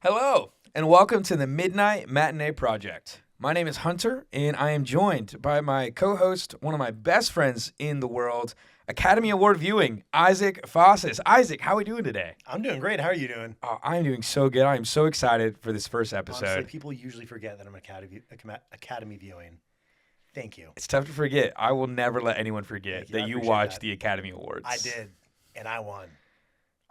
Hello, and welcome to the Midnight Matinee Project. My name is Hunter, and I am joined by my co-host, one of my best friends in the world, Academy Award viewing, Isaac Fossis. Isaac, how are we doing today? I'm doing great. How are you doing? I'm doing so good. I am so excited for this first episode. Honestly, people usually forget that I'm Academy viewing. Thank you. It's tough to forget. I will never let anyone forget that you watched the Academy Awards. I did, and I won.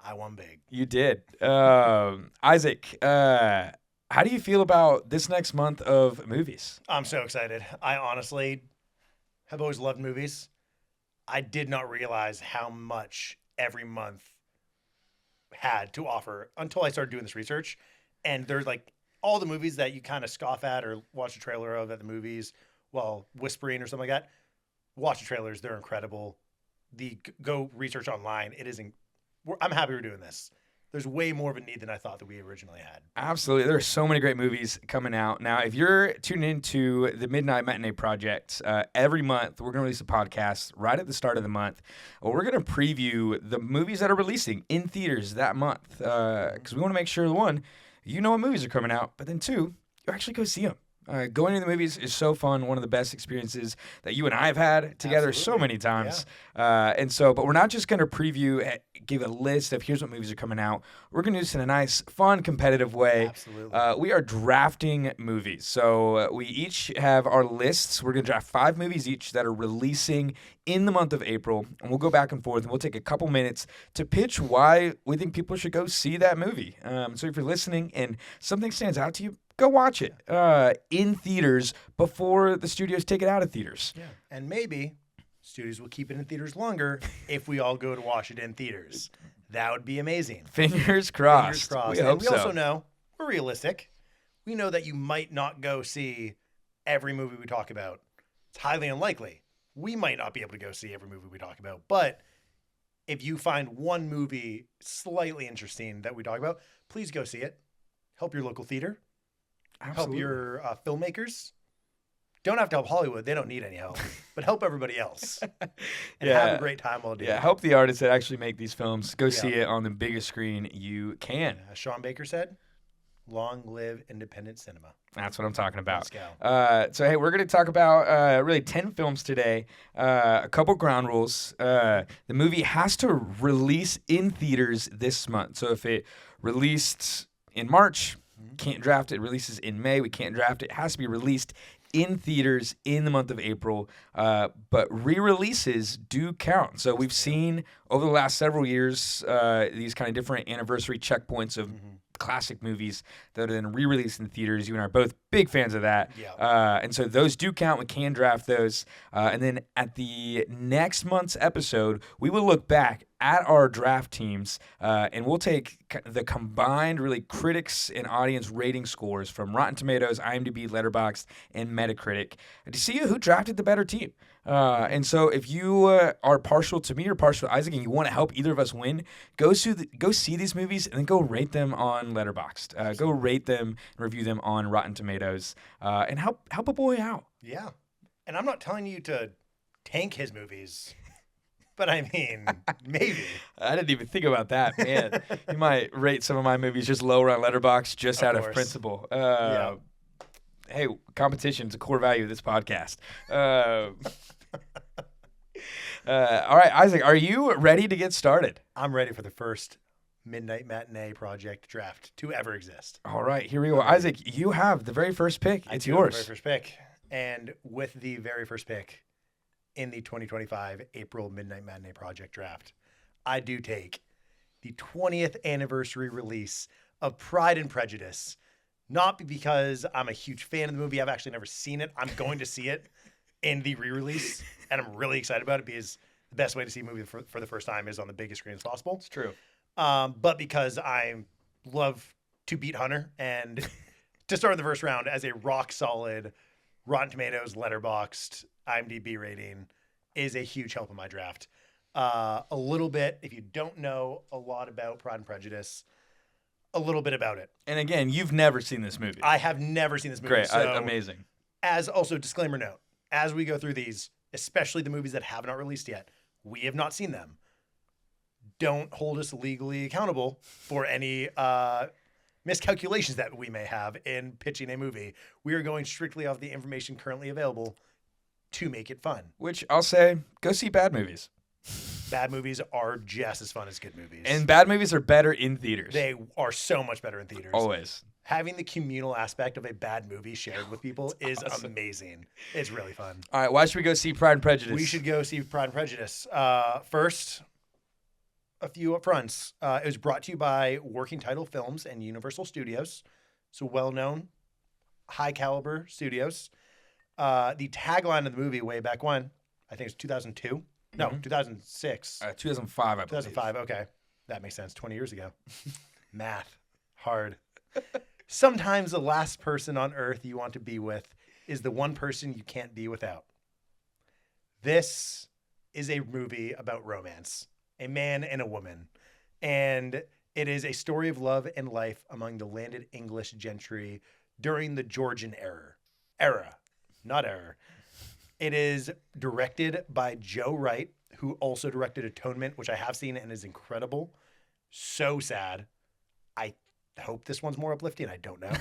I won big. You did. Isaac, how do you feel about this next month of movies? I'm so excited. I honestly have always loved movies. I did not realize how much every month had to offer until I started doing this research. And there's like all the movies that you kind of scoff at or watch a trailer of at the movies while whispering or something like that. Watch the trailers. They're incredible. Go research online. I'm happy we're doing this. There's way more of a need than I thought that we originally had. Absolutely. There are so many great movies coming out. Now, if you're tuned into the Midnight Matinee Project, every month we're going to release a podcast right at the start of the month. We're going to preview the movies that are releasing in theaters that month because we want to make sure, one, you know what movies are coming out, but then two, you actually go see them. Going to the movies is so fun. One of the best experiences that you and I have had together so many times. Yeah. But we're not just going to preview, give a list of here's what movies are coming out. We're going to do this in a nice, fun, competitive way. Absolutely. We are drafting movies. So we each have our lists. We're going to draft 5 movies each that are releasing in the month of April. And we'll go back and forth, and we'll take a couple minutes to pitch why we think people should go see that movie. So if you're listening and something stands out to you, go watch it in theaters before the studios take it out of theaters. Yeah, and maybe studios will keep it in theaters longer if we all go to watch it in theaters. That would be amazing. Fingers crossed. We also know we're realistic. We know that you might not go see every movie we talk about. It's highly unlikely. We might not be able to go see every movie we talk about. But if you find one movie slightly interesting that we talk about, please go see it. Help your local theater. Absolutely. Help your filmmakers. Don't have to help Hollywood. They don't need any help. But help everybody else. And have a great time while doing it. Yeah, help the artists that actually make these films. Go see it on the biggest screen you can. As Sean Baker said, long live independent cinema. That's what I'm talking about. Let's go. Hey, we're going to talk about really 10 films today. A couple ground rules. The movie has to release in theaters this month. So if it released in March, can't draft it. It releases in May. We can't draft it. It has to be released in theaters in the month of April. But re-releases do count. So we've seen over the last several years these kind of different anniversary checkpoints of classic movies that are then re-released in theaters. You and I are both big fans of that. Yeah. And so those do count. We can draft those. And then at the next month's episode, we will look back at our draft teams and we'll take the combined really critics and audience rating scores from Rotten Tomatoes, IMDb, Letterboxd, and Metacritic to see who drafted the better team. And so if you are partial to me or partial to Isaac and you want to help either of us win, go see these movies and then go rate them on Letterboxd. Go rate them and review them on Rotten Tomatoes and help a boy out. Yeah. And I'm not telling you to tank his movies, but I mean, maybe. I didn't even think about that, man. You might rate some of my movies just lower on Letterboxd just out of principle. Hey, competition is a core value of this podcast. All right, Isaac, are you ready to get started? I'm ready for the first Midnight Matinee Project draft to ever exist. All right, here we go. Isaac, you have the very first pick. It's yours. The very first pick. And with the very first pick in the 2025 April Midnight Matinee Project draft, I do take the 20th anniversary release of Pride and Prejudice. Not because I'm a huge fan of the movie. I've actually never seen it. I'm going to see it in the re-release, and I'm really excited about it because the best way to see a movie for the first time is on the biggest screen as possible. It's true. But because I love to beat Hunter and to start the first round as a rock-solid Rotten Tomatoes, Letterboxd, IMDb rating is a huge help in my draft. A little bit, if you don't know a lot about Pride and Prejudice, a little bit about it. And again, you've never seen this movie. I have never seen this movie. Great. So Amazing. as also disclaimer note, as we go through these, especially the movies that have not released yet, we have not seen them. Don't hold us legally accountable for any miscalculations that we may have in pitching a movie. We are going strictly off the information currently available to make it fun. Which I'll say, go see bad movies. Bad movies are just as fun as good movies. And bad movies are better in theaters. They are so much better in theaters. Always. Having the communal aspect of a bad movie shared with people is awesome. amazing. It's really fun. All right, why should we go see Pride and Prejudice? We should go see Pride and Prejudice. First, a few up fronts. It was brought to you by Working Title Films and Universal Studios. So well-known, high-caliber studios. The tagline of the movie way back when, I think it was 2002. No, 2006. 2005, I believe. 2005, okay. That makes sense. 20 years ago. Math. Hard. Sometimes the last person on earth you want to be with is the one person you can't be without. This is a movie about romance, a man and a woman. And it is a story of love and life among the landed English gentry during the Georgian era. Not error. It is directed by Joe Wright, who also directed Atonement, which I have seen and is incredible. So sad. I hope this one's more uplifting. I don't know.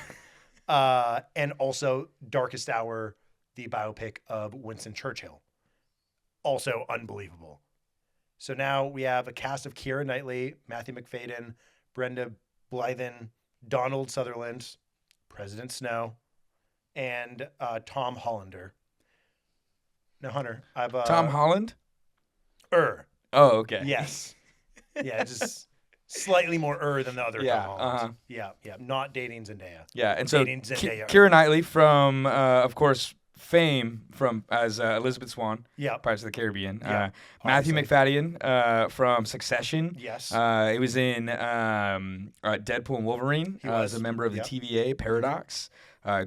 And also Darkest Hour, the biopic of Winston Churchill. Also unbelievable. So now we have a cast of Keira Knightley, Matthew McFadden, Brenda Blythen, Donald Sutherland, President Snow, and Tom Hollander. Now, Hunter, I've... Tom Holland? Oh, okay. yes. Yeah, just slightly more than the other Yeah, Tom Holland. Yeah. Not dating Zendaya. Yeah, and so Dating Zendaya. Keira Knightley from, of course, fame from as Elizabeth Swann, Yeah. Pirates of the Caribbean. Yeah, Matthew obviously. McFadden from Succession. Yes. He was in Deadpool and Wolverine He as was. a member of the Yep. TVA Paradox.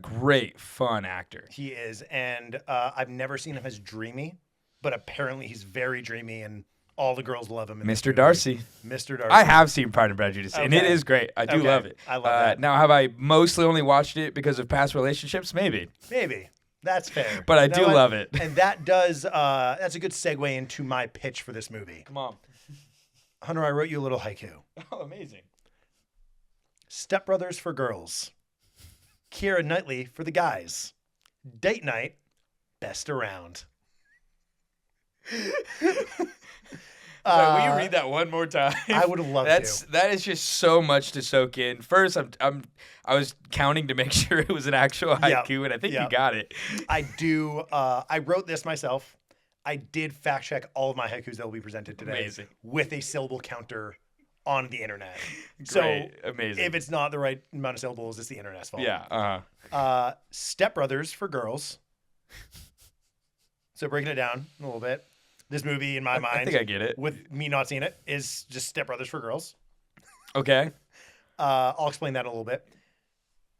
Great, fun actor. He is. And I've never seen him as dreamy, but apparently he's very dreamy and all the girls love him. In this Mr. movie. Darcy. Mr. Darcy. I have seen Pride and Prejudice, and it Okay. is great. I do Okay. love it. I love that. Now, have I mostly only watched it because of past relationships? Maybe. Maybe. That's fair. But I You know do what? love it. And that does, that's a good segue into my pitch for this movie. Come on. Hunter, I wrote you a little haiku. Oh, amazing. Stepbrothers for girls. Keira Knightley for the guys. Date night, best around. Will you read that one more time? I would have loved That is just so much to soak in. First, I was counting to make sure it was an actual Yep. haiku, and I think you Yep. got it. I do. I wrote this myself. I did fact check all of my haikus that will be presented today Amazing. with a syllable counter on the internet. Great. So Amazing. if it's not the right amount of syllables, it's the internet's fault. Yeah. Stepbrothers for girls. So breaking it down a little bit, this movie in my mind, I think I get it. with me not seeing it, is just Stepbrothers for girls. Okay. I'll explain that a little bit.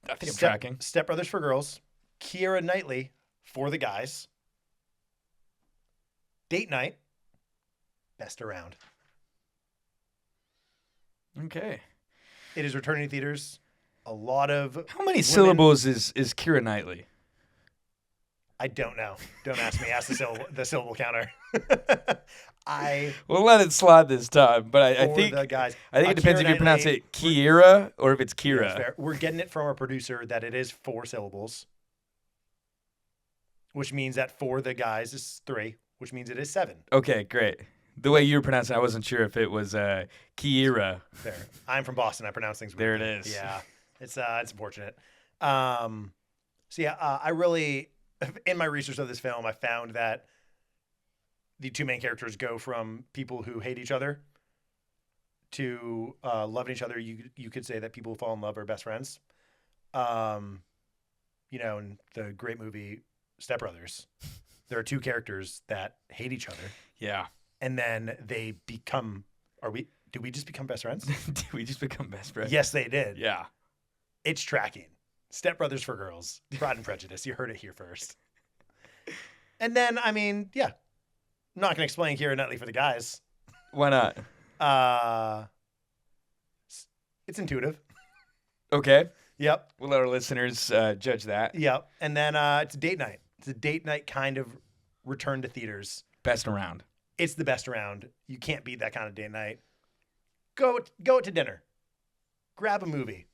I think I'm tracking. Stepbrothers for girls. Keira Knightley for the guys. Date night. Best around. Okay. It is returning to theaters. A lot of How many women- syllables is Keira Knightley? I don't know. Don't ask me. Ask the syllable counter. We'll let it slide this time, but I For think the guys. I think it depends Keira if you pronounce Knightley- it Kiera or if it's That's Kira. fair. We're getting it from our producer that it is 4 syllables, which means that for the guys is 3, which means it is 7. Okay, great. The way you were pronouncing it, I wasn't sure if it was Kiera. Fair. I'm from Boston. I pronounce things There weirdly. it is. Yeah, it's unfortunate. So yeah, I really, in my research of this film, I found that the two main characters go from people who hate each other to loving each other. You could say that people who fall in love are best friends. In the great movie Step Brothers, there are two characters that hate each other, Yeah. and then they become. Did we just become best friends? Did we just become best friends? Yes, they did. Yeah. It's tracking. Step Brothers for girls. Pride and Prejudice. You heard it here first. And then, I'm not going to explain Keira Knightley for the guys. Why not? It's intuitive. Okay. Yep. We'll let our listeners judge that. Yep. And then it's a date night. It's a date night kind of return to theaters. Best around. It's the best around. You can't beat that kind of date night. Go to dinner. Grab a movie.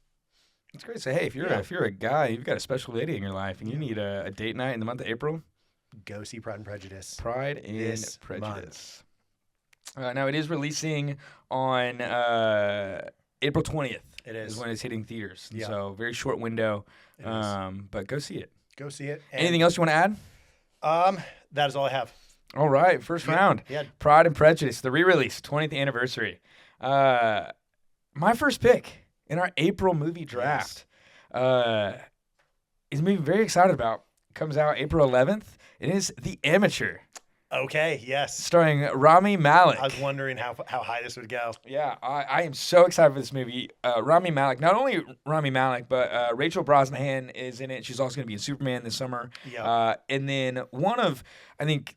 It's great to say, hey, if you're a guy, you've got a special lady in your life, and you need a date night in the month of April, go see Pride and Prejudice. Pride and This Prejudice. Now, it is releasing on April 20th. It is when it's hitting theaters. Yeah. So very short window, but go see it. Go see it. And, Anything else you want to add? that is all I have. All right, first round. Yeah. Pride and Prejudice, the re-release, 20th anniversary. My first pick in our April movie draft is a movie I'm very excited about. Comes out April 11th. It is The Amateur, Okay. Yes. starring Rami Malek. I was wondering how high this would go. Yeah, I am so excited for this movie. Rami Malek, not only Rami Malek, but Rachel Brosnahan is in it. She's also going to be in Superman this summer. Yeah. And then one of, I think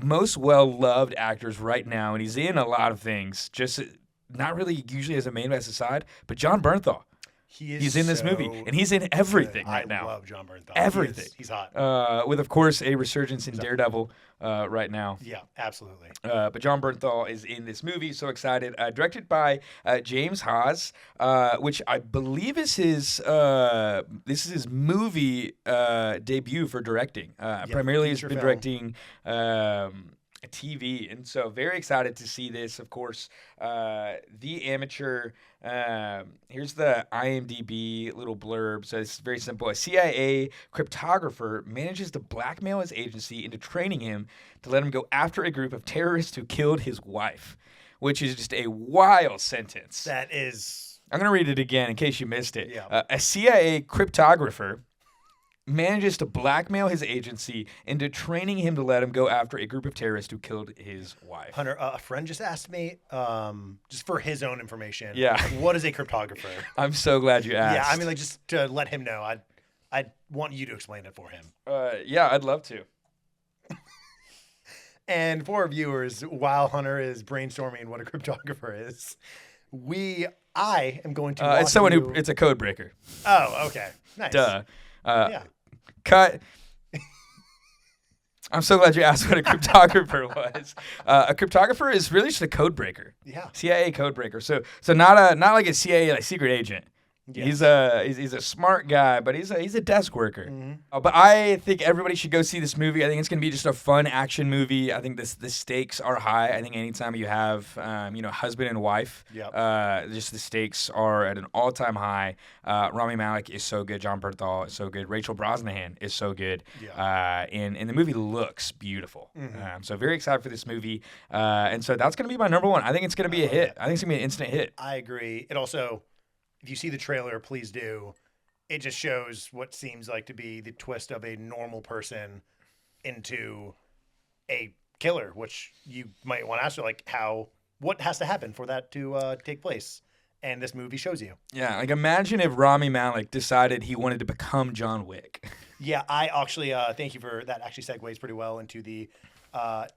most well-loved actors right now, and he's in a lot of things, just not really usually as a main as a side, but John Bernthal. He's in this movie, and he's in everything right now. I love John Bernthal. Everything. He's hot. With, of course, a resurgence in Daredevil right now. Yeah, absolutely. But John Bernthal is in this movie. So excited. Directed by James Hawes, which I believe is this is his movie debut for directing. Primarily, he's been directing TV, and so very excited to see this. Of course, The Amateur. Here's the IMDb little blurb. So it's very simple. A CIA cryptographer manages to blackmail his agency into training him to let him go after a group of terrorists who killed his wife, which is just a wild sentence. That is. I'm gonna read it again in case you missed it. Yeah. A CIA cryptographer manages to blackmail his agency into training him to let him go after a group of terrorists who killed his wife. Hunter, a friend just asked me, just for his own information, Yeah. what is a cryptographer? I'm so glad you asked. Yeah, I mean, like, just to let him know, I want you to explain it for him. Yeah, I'd love to. And for our viewers, while Hunter is brainstorming what a cryptographer is, I am going to walk it's someone you... who, it's a code breaker. Oh, okay. Nice. Duh. Yeah. Cut. I'm so glad you asked what a cryptographer was. A cryptographer is really just a code breaker. Yeah. CIA code breaker. So not like a CIA like secret agent. Yes. He's a smart guy, but he's a desk worker. Mm-hmm. But I think everybody should go see this movie. I think it's gonna be just a fun action movie. I think the stakes are high. I think anytime you have husband and wife, Yep. just the stakes are at an all-time high. Rami Malek is so good. John Bernthal is so good. Rachel Brosnahan is so good. Yeah. And the movie looks beautiful. Mm-hmm. So very excited for this movie. And so that's gonna be my number one. I think it's gonna be a hit. I think it's gonna be an instant hit. I agree. It also, if you see the trailer, please do. It just shows what seems like to be the twist of a normal person into a killer, which you might want to ask, like, what has to happen for that to take place? And this movie shows you. Yeah, like imagine if Rami Malek decided he wanted to become John Wick. Yeah, I actually thank you for that. Actually segues pretty well into the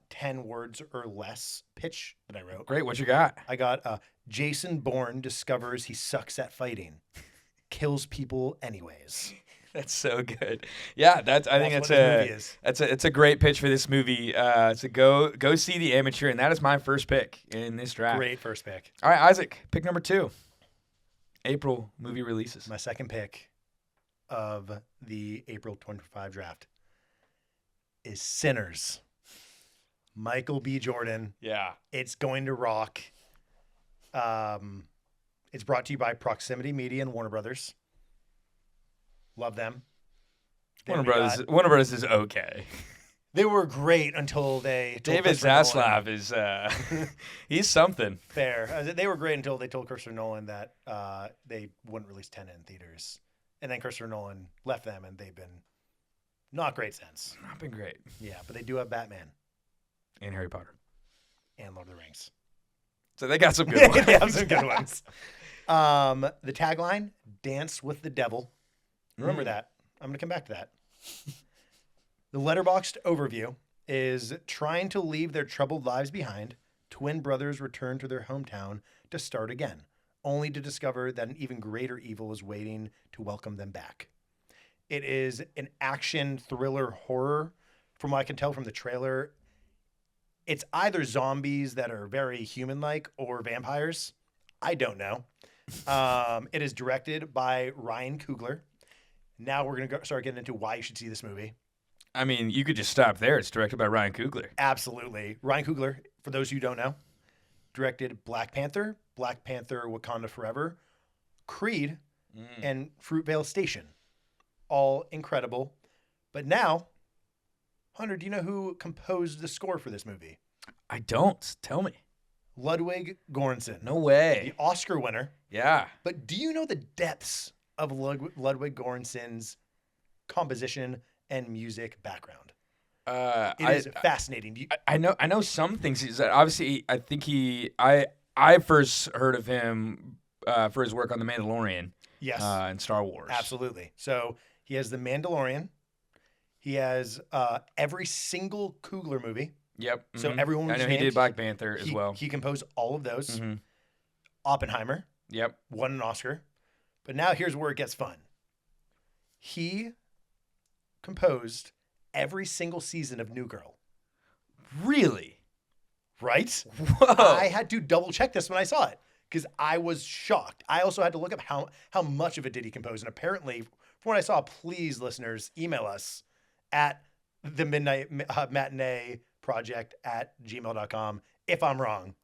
10 words or less pitch that I wrote. Great, what you got? I got Jason Bourne discovers he sucks at fighting, kills people anyways. That's so good. Yeah, I think it's a great pitch for this movie. So go see The Amateur, and that is my first pick in this draft. Great first pick. All right, Isaac, pick number 2. April movie releases. My second pick of the April 25 draft is Sinners. Michael B. Jordan. Yeah. It's going to rock. It's brought to you by Proximity Media and Warner Brothers. Love them. Warner Brothers is okay. They were great until they told David Zaslav is he's something. Fair. They were great until they told Christopher Nolan that they wouldn't release Tenet in theaters. And then Christopher Nolan left them, and they've been not great since. Not been great. Yeah, but they do have Batman. And Harry Potter. And Lord of the Rings. So they got some good ones. They have some good ones. The tagline, Dance with the Devil. Remember that. I'm going to come back to that. The Letterboxd overview is trying to leave their troubled lives behind. Twin brothers return to their hometown to start again. only to discover that an even greater evil is waiting to welcome them back. It is an action thriller horror. From what I can tell from the trailer, it's either zombies that are very human-like or vampires. I don't know. It is directed by Ryan Coogler. Now we're going to start getting into why you should see this movie. I mean, you could just stop there. It's directed by Ryan Coogler. Absolutely. Ryan Coogler, for those who don't know, directed Black Panther, Wakanda Forever, Creed, and Fruitvale Station. All incredible. But now, Hunter, do you know who composed the score for this movie? I don't. Tell me. Ludwig Göransson. No way. The Oscar winner. Yeah. But do you know the depths of Ludwig Göransson's composition and music background? It is fascinating. I know some things. He's obviously, I think I first heard of him for his work on The Mandalorian. Yes. And Star Wars. Absolutely. So he has The Mandalorian. He has every single Coogler movie. Yep. So everyone was I know named. he did Black Panther as well. He composed all of those. Mm-hmm. Oppenheimer. Yep. Won an Oscar. But now here's where it gets fun. He composed every single season of New Girl. Really? Right? Whoa. I had to double check this when I saw it because I was shocked. I also had to look up how much of it did he compose. And apparently, from what I saw, please, listeners, email us at the midnight matinee project at gmail.com if I'm wrong.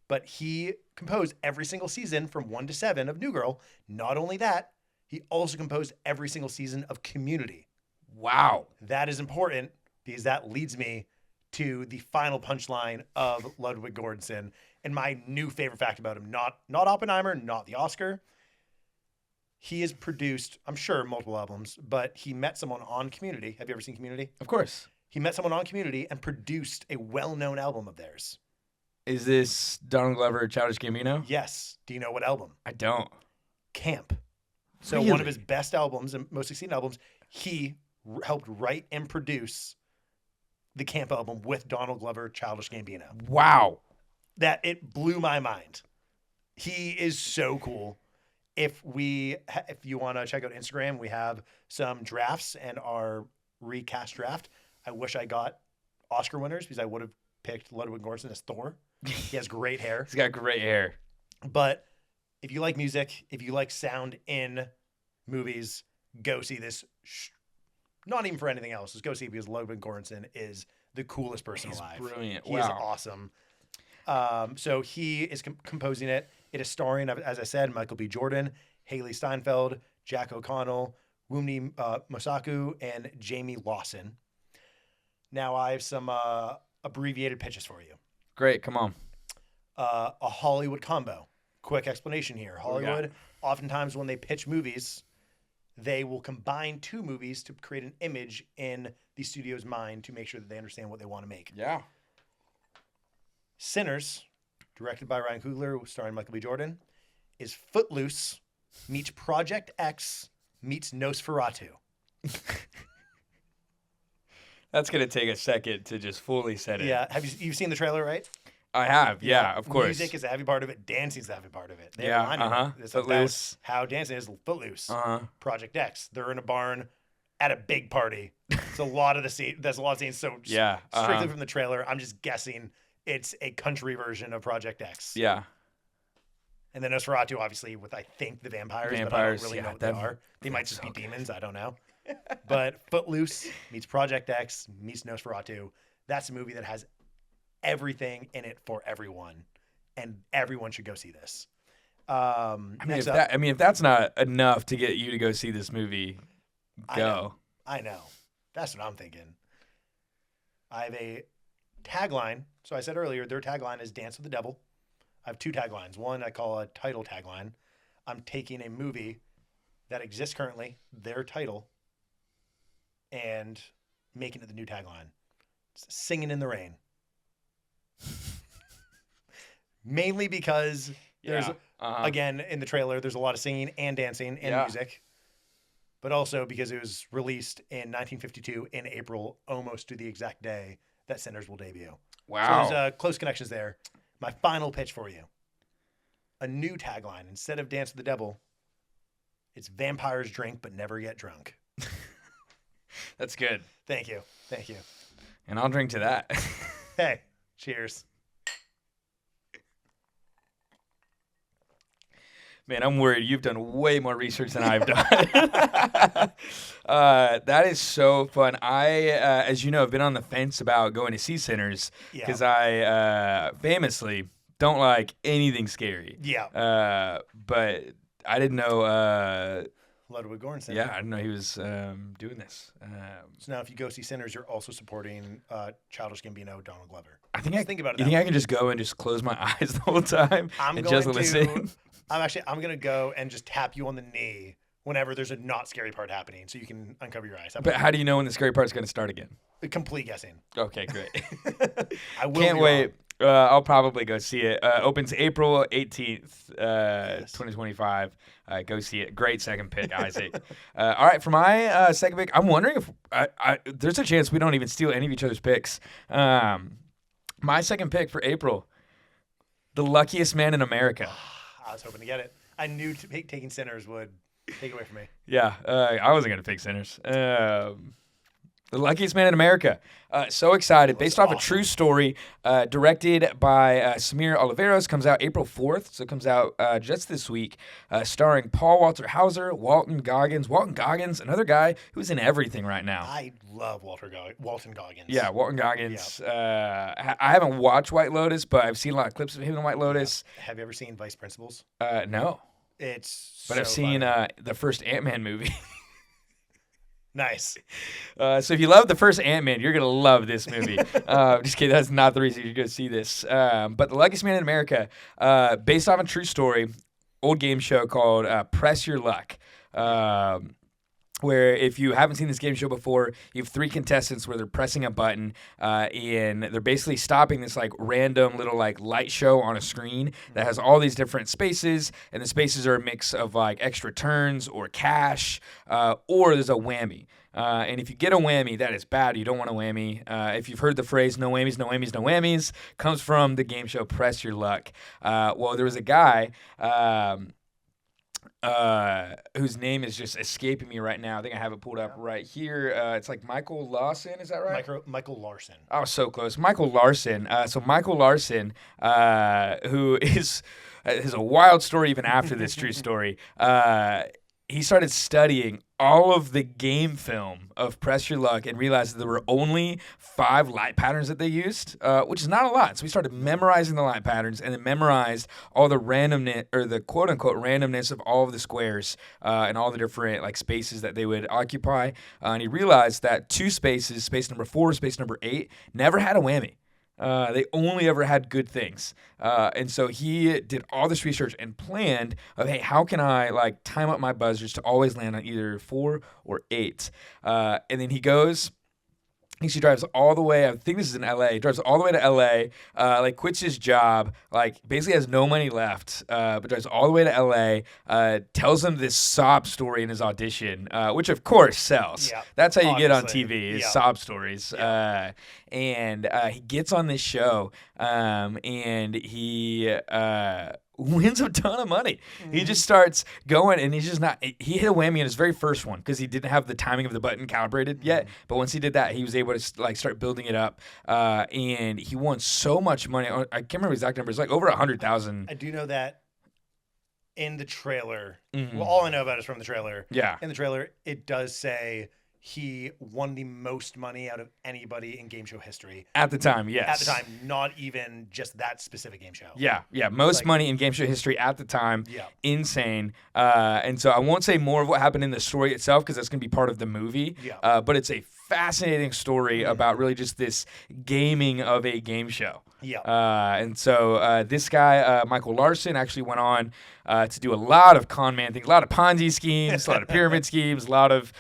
But he composed every single season from 1 to 7 of New Girl. Not only that, he also composed every single season of Community. Wow. That is important because that leads me to the final punchline of Ludwig Göransson and my new favorite fact about him. Not Oppenheimer, not the Oscar. He has produced, I'm sure, multiple albums, but he met someone on Community. Have you ever seen Community? Of course. He met someone on Community and produced a well-known album of theirs. Is this Donald Glover, Childish Gambino? Yes. Do you know what album? I don't. Camp. So Really? one of his best albums and most succeeding albums, he helped write and produce the Camp album with Donald Glover, Childish Gambino. Wow. That it blew my mind. He is so cool. If you want to check out Instagram, we have some drafts and our recast draft. I wish I got Oscar winners because I would have picked Ludwig Göransson as Thor. He has great hair. He's got great hair. But if you like music, if you like sound in movies, go see this. Not even for anything else. Just go see it because Ludwig Göransson is the coolest person alive. Brilliant. He is awesome. So he is composing it. It is starring, as I said, Michael B. Jordan, Haley Steinfeld, Jack O'Connell, Wunmi Mosaku, and Jamie Lawson. Now I have some abbreviated pitches for you. Great. Come on. A Hollywood combo. Quick explanation here. Hollywood, oftentimes when they pitch movies, they will combine two movies to create an image in the studio's mind to make sure that they understand what they want to make. Yeah. Sinners, directed by Ryan Coogler, starring Michael B. Jordan, is Footloose meets Project X meets Nosferatu. That's going to take a second to just fully set it. Yeah. Have you've seen the trailer, right? I have. Yeah, of course. Music is a heavy part of it. Dancing is a heavy part of it. They Yeah, remind me of it. It's like Footloose. how dancing is Footloose. Uh-huh. Project X. They're in a barn at a big party. It's a lot of the scene. There's a lot of scenes. So Yeah. strictly from the trailer, I'm just guessing it's a country version of Project X. Yeah. And then Nosferatu, obviously, with I think the vampires, but I Vampires, don't really yeah, know what they are. They might that's just so be good. demons. I don't know. But Footloose meets Project X meets Nosferatu. That's a movie that has everything in it for everyone, and everyone should go see this. I mean, if that's not enough to get you to go see this movie, go. I know. That's what I'm thinking. I have a tagline. So I said earlier, their tagline is Dance with the Devil. I have two taglines. One I call a title tagline. I'm taking a movie that exists currently, their title, and making it the new tagline. It's Singing in the Rain. Mainly because there's, again, in the trailer, there's a lot of singing and dancing and music. But also because it was released in 1952 in April, almost to the exact day that Sinners will debut. Wow. So there's close connections there. My final pitch for you. a new tagline. Instead of Dance with the Devil, it's Vampires Drink But Never Get Drunk. That's good. Thank you. Thank you. And I'll drink to that. Hey, cheers. Man, I'm worried. You've done way more research than I've done. That is so fun. I, as you know, have been on the fence about going to see Sinners because I famously don't like anything scary. Yeah. But I didn't know. Ludwig Göransson. Yeah, I didn't know he was doing this. So now, if you go see Sinners, you're also supporting Childish Gambino, Donald Glover. I think think about it. You think I can just go and just close my eyes the whole time and just listen? I'm gonna go and just tap you on the knee whenever there's a not scary part happening, so you can uncover your eyes. But how do you know when the scary part's going to start again? Complete guessing. Okay, great. I will. Can't wait. I'll probably go see it. Opens April 18th, 2025. Go see it. Great second pick, Isaac. All right, for my second pick, I'm wondering if there's a chance we don't even steal any of each other's picks. My second pick for April, The Luckiest Man in America. I was hoping to get it. I knew taking Sinners would take it away from me. Yeah, I wasn't going to pick Sinners. The Luckiest Man in America. So excited. Based off a true story, directed by Samir Oliveros. Comes out April 4th, so it comes out just this week. Starring Paul Walter Hauser, Walton Goggins. Walton Goggins, another guy who's in everything right now. I love Walton Goggins. Yeah, Walton Goggins. I haven't watched White Lotus, but I've seen a lot of clips of him in White Lotus. Yeah. Have you ever seen Vice Principals? No. But I've seen the first Ant-Man movie. Nice. So if you love the first Ant-Man, you're going to love this movie. Just kidding. That's not the reason you're going to see this. But The Luckiest Man in America, based off a true story, old game show called Press Your Luck. Where if you haven't seen this game show before, you have 3 contestants where they're pressing a button and they're basically stopping this like random little like light show on a screen that has all these different spaces, and the spaces are a mix of like extra turns or cash or there's a whammy. And if you get a whammy, that is bad. You don't want a whammy. If you've heard the phrase "no whammies, no whammies, no whammies," comes from the game show Press Your Luck. Well, there was a guy whose name is just escaping me right now. I think I have it pulled up right here. It's like Michael Lawson, is that right? Michael Larson. Oh, so close. Michael Larson. So Michael Larson, who has a wild story even after this true story. He started studying all of the game film of Press Your Luck and realized that there were only 5 light patterns that they used, which is not a lot. So we started memorizing the light patterns and then memorized all the randomness, or the quote-unquote randomness of all of the squares and all the different like spaces that they would occupy. And he realized that 2 spaces, space number 4, space number 8, never had a whammy. They only ever had good things. And so he did all this research and planned of, hey, how can I like time up my buzzers to always land on either 4 or 8? And then he goes, I think she drives all the way, I think this is in LA, drives all the way to LA, like quits his job, like basically has no money left, but drives all the way to LA, tells them this sob story in his audition, which of course sells. Yeah, that's how you get on obviously. TV, is Yeah. sob stories. Yeah. And he gets on this show, and he wins a ton of money. He just starts going, and he's just not. He hit a whammy in his very first one because he didn't have the timing of the button calibrated yet. But once he did that, he was able to like start building it up, and he won so much money. I can't remember the exact numbers, like over 100,000. I do know that in the trailer. Mhm. Well, all I know about it is from the trailer. Yeah. In the trailer, it does say he won the most money out of anybody in game show history. At the time, yes. At the time, not even just that specific game show. Yeah, most Like- money in game show history at the time. Yeah. Insane. And so I won't say more of what happened in the story itself because that's going to be part of the movie. Yeah. But it's a fascinating story about really just this gaming of a game show. Yeah. And so this guy, Michael Larson, actually went on to do a lot of con man things, a lot of Ponzi schemes, a lot of pyramid schemes, a lot of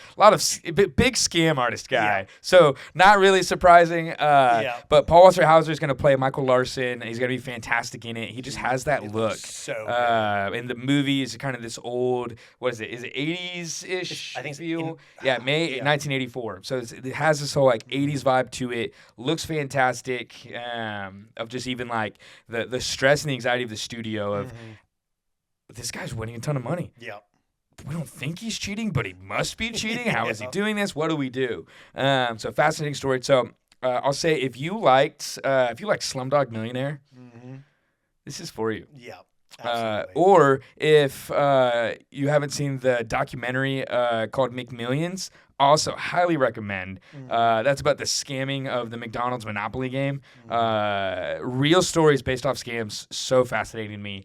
big scam artist guy. Yeah. So not really surprising. Yeah. But Paul Walter Hauser is going to play Michael Larson. He's going to be fantastic in it. He just has that look. So And the movie is kind of this old, what is it? Is it 80s-ish I think it's feel? Yeah, May yeah. 1984. So it has this whole like 80s vibe to it. Looks fantastic. Of just even like the stress and the anxiety of the studio of this guy's winning a ton of money. Yeah. We don't think he's cheating, but he must be cheating. How is he doing this? What do we do? So fascinating story. So I'll say if you liked Slumdog Millionaire, this is for you. Yeah. Absolutely. Or if you haven't seen the documentary called McMillions, also highly recommend. That's about the scamming of the McDonald's Monopoly game. Real stories based off scams. So fascinating to me.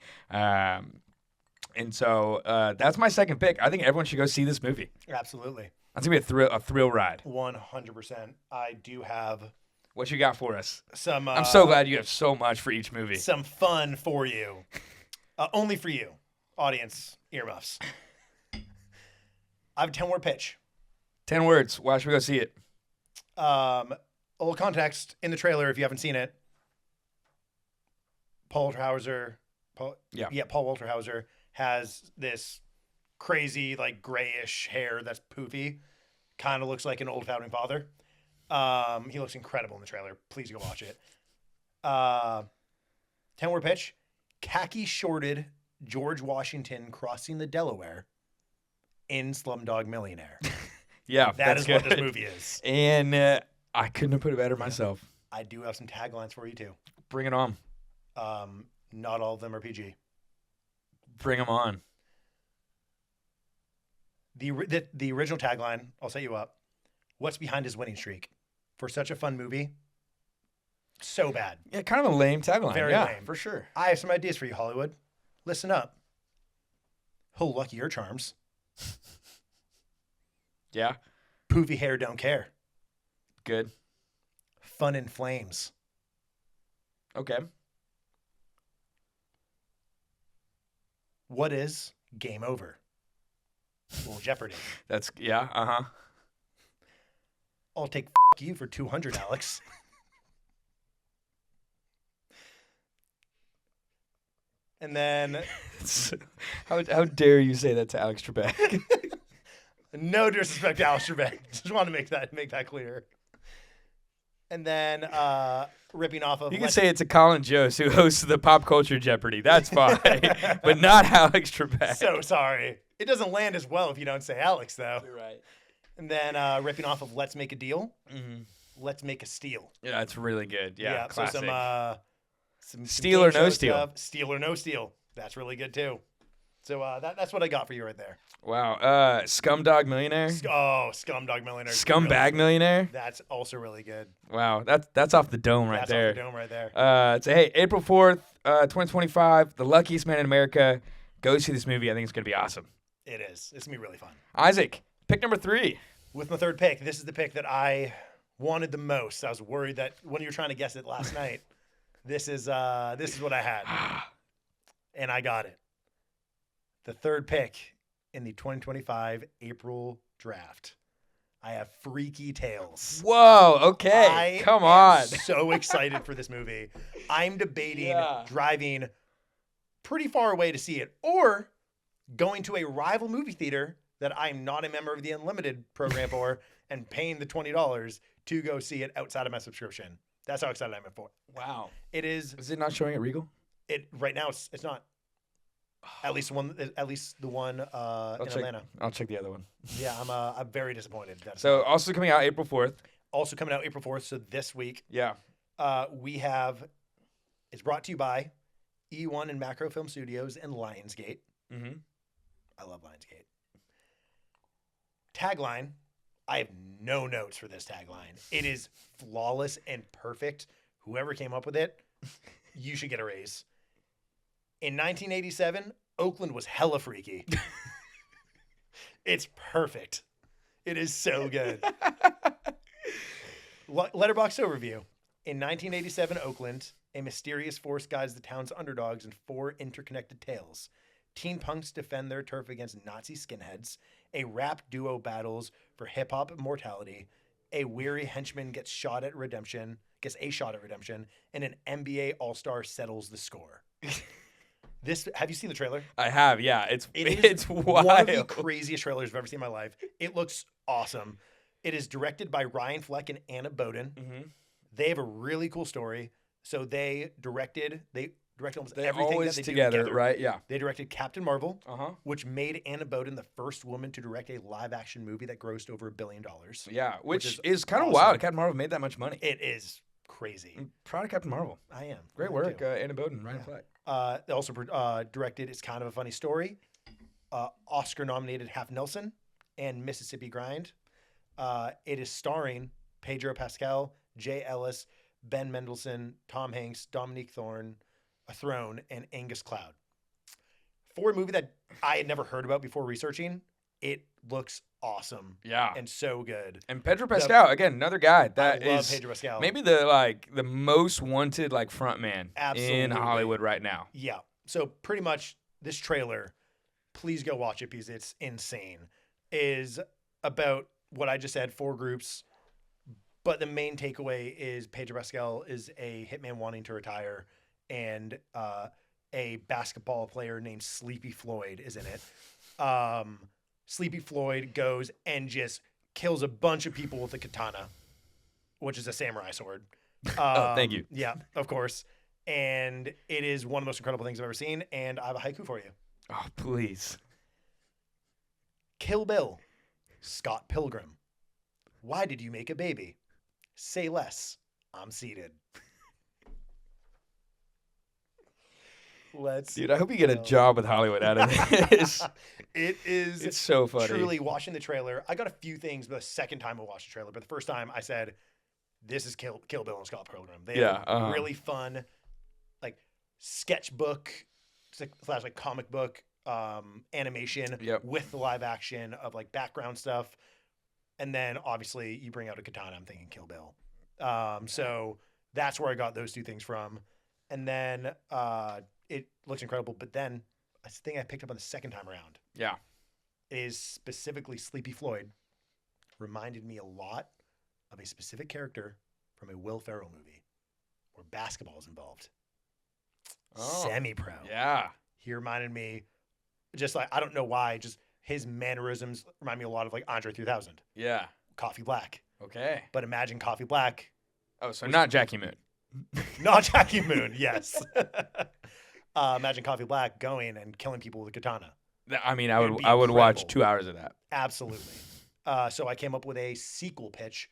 And so that's my second pick. I think everyone should go see this movie. Absolutely. That's going to be a thrill ride. 100%. I do have What you got for us? some... I'm so glad you have so much for each movie. Some fun for you. Only for you, audience earmuffs. I have a 10-word pitch. 10 words. Why should we go see it? A little context in the trailer if you haven't seen it. Paul Walter Hauser has this crazy, like, grayish hair that's poofy. Kind of looks like an old founding father. He looks incredible in the trailer. Please go watch it. 10-word pitch. Khaki-shorted George Washington crossing the Delaware in Slumdog Millionaire. Yeah, That is what good. this movie is. And I couldn't have put it better myself. I do have some taglines for you, too. Bring it on. Not all of them are PG. Bring them on. The original tagline, I'll set you up. What's behind his winning streak? For such a fun movie, so bad. Yeah, kind of a lame tagline. Very yeah, lame. for sure. I have some ideas for you, Hollywood. Listen up. He'll lucky your charms. Yeah, Poofy hair don't care. good. Fun in flames. Okay. What is game over? Little Jeopardy. That's, yeah, uh-huh. I'll take you for 200, Alex. And then, How dare you say that to Alex Trebek? no disrespect to Alex Trebek. Just want to make that clear. And then, ripping off of... You can say it to Colin Jost, who hosts the Pop Culture Jeopardy. That's fine. But not Alex Trebek. So sorry. It doesn't land as well if you don't say Alex, though. You're right. And then, ripping off of Let's Make a Deal. Mm-hmm. Let's Make a Steal. Yeah, that's really good. Yeah, So classic. some Steal game or no show steal. stuff. Steal or no steal. That's really good, too. So that's what I got for you right there. Wow. Scumdog Millionaire? Scumdog Millionaire. Scumbag Millionaire? That's also really good. Wow, that's off the dome right That's there. off the dome right there. So, hey, April 4th, 2025, The Luckiest Man in America. Go see this movie. I think it's going to be awesome. It is. It's going to be really fun. Isaac, pick number 3. With my third pick, this is the pick that I wanted the most. I was worried that when you were trying to guess it last night, this is what I had. And I got it. The third pick in the 2025 April draft. I have Freaky Tales. Whoa, okay. Come on. So excited for this movie. I'm debating driving pretty far away to see it or going to a rival movie theater that I'm not a member of the Unlimited program for and paying the $20 to go see it outside of my subscription. That's how excited I am for. Wow. It is. Is it not showing at Regal? Right now it's not. At least the one in Atlanta. I'll check the other one. Yeah, I'm very disappointed. So also coming out April 4th. Also coming out April 4th. So this week, Yeah. we have. It's brought to you by E1 and Macro Film Studios and Lionsgate. Mm-hmm. I love Lionsgate. Tagline. I have no notes for this tagline. It is flawless and perfect. Whoever came up with it, you should get a raise. In 1987, Oakland was hella freaky. It's perfect. It is so good. Letterboxd overview. In 1987 Oakland, a mysterious force guides the town's underdogs in 4 interconnected tales. Teen punks defend their turf against Nazi skinheads. A rap duo battles for hip-hop immortality. A weary henchman gets a shot at redemption, and an NBA All-Star settles the score. Have you seen the trailer? I have, yeah. It's wild. One of the craziest trailers I've ever seen in my life. It looks awesome. It is directed by Ryan Fleck and Anna Boden. Mm-hmm. They have a really cool story. So they directed almost They everything always that they together, do together. right? Yeah. They directed Captain Marvel, Uh-huh. which made Anna Boden the first woman to direct a live-action movie that grossed over $1 billion. Yeah, which is is kind of awesome. wild. Captain Marvel made that much money. It is crazy. I'm proud of Captain Marvel. I am. Great I am work, too. Anna Boden, Ryan Fleck. They also directed It's Kind of a Funny Story, Oscar-nominated Half Nelson, and Mississippi Grind. It is starring Pedro Pascal, Jay Ellis, Ben Mendelsohn, Tom Hanks, Dominique Throne, and Angus Cloud. For a movie that I had never heard about before researching, it looks awesome. Yeah. And so good. And Pedro Pascal, again, another guy that I love is Pedro Pascal. maybe the most wanted front man in Absolutely. Hollywood right now. Yeah. So pretty much this trailer, please go watch it because it's insane, is about what I just said, 4 groups. But the main takeaway is Pedro Pascal is a hitman wanting to retire, and a basketball player named Sleepy Floyd is in it. Sleepy Floyd goes and just kills a bunch of people with a katana, which is a samurai sword. Oh, thank you. Yeah, of course. And it is one of the most incredible things I've ever seen. And I have a haiku for you. Oh, please. Kill Bill, Scott Pilgrim. Why did you make a baby? Say less. I'm seated. Dude, I hope you get a job with Hollywood out of this. It's so funny. Truly, watching the trailer, I got a few things the second time I watched the trailer, but the first time I said, this is Kill Bill and Scott Pilgrim. They have really fun, sketchbook / comic book animation with the live action of background stuff. And then obviously you bring out a katana, I'm thinking Kill Bill. So that's where I got those 2 things from. And then it looks incredible. But then a thing I picked up on the second time around is specifically Sleepy Floyd reminded me a lot of a specific character from a Will Ferrell movie where basketball is involved. Semi-Pro. Yeah. He reminded me just I don't know why, just his mannerisms remind me a lot of Andre 3000. Yeah. Coffee Black. Okay. But imagine Coffee Black. Oh, so not Jackie Moon. Not Jackie Moon, yes. Imagine Coffee Black going and killing people with a katana. I mean, I would watch 2 hours of that. Absolutely. So I came up with a sequel pitch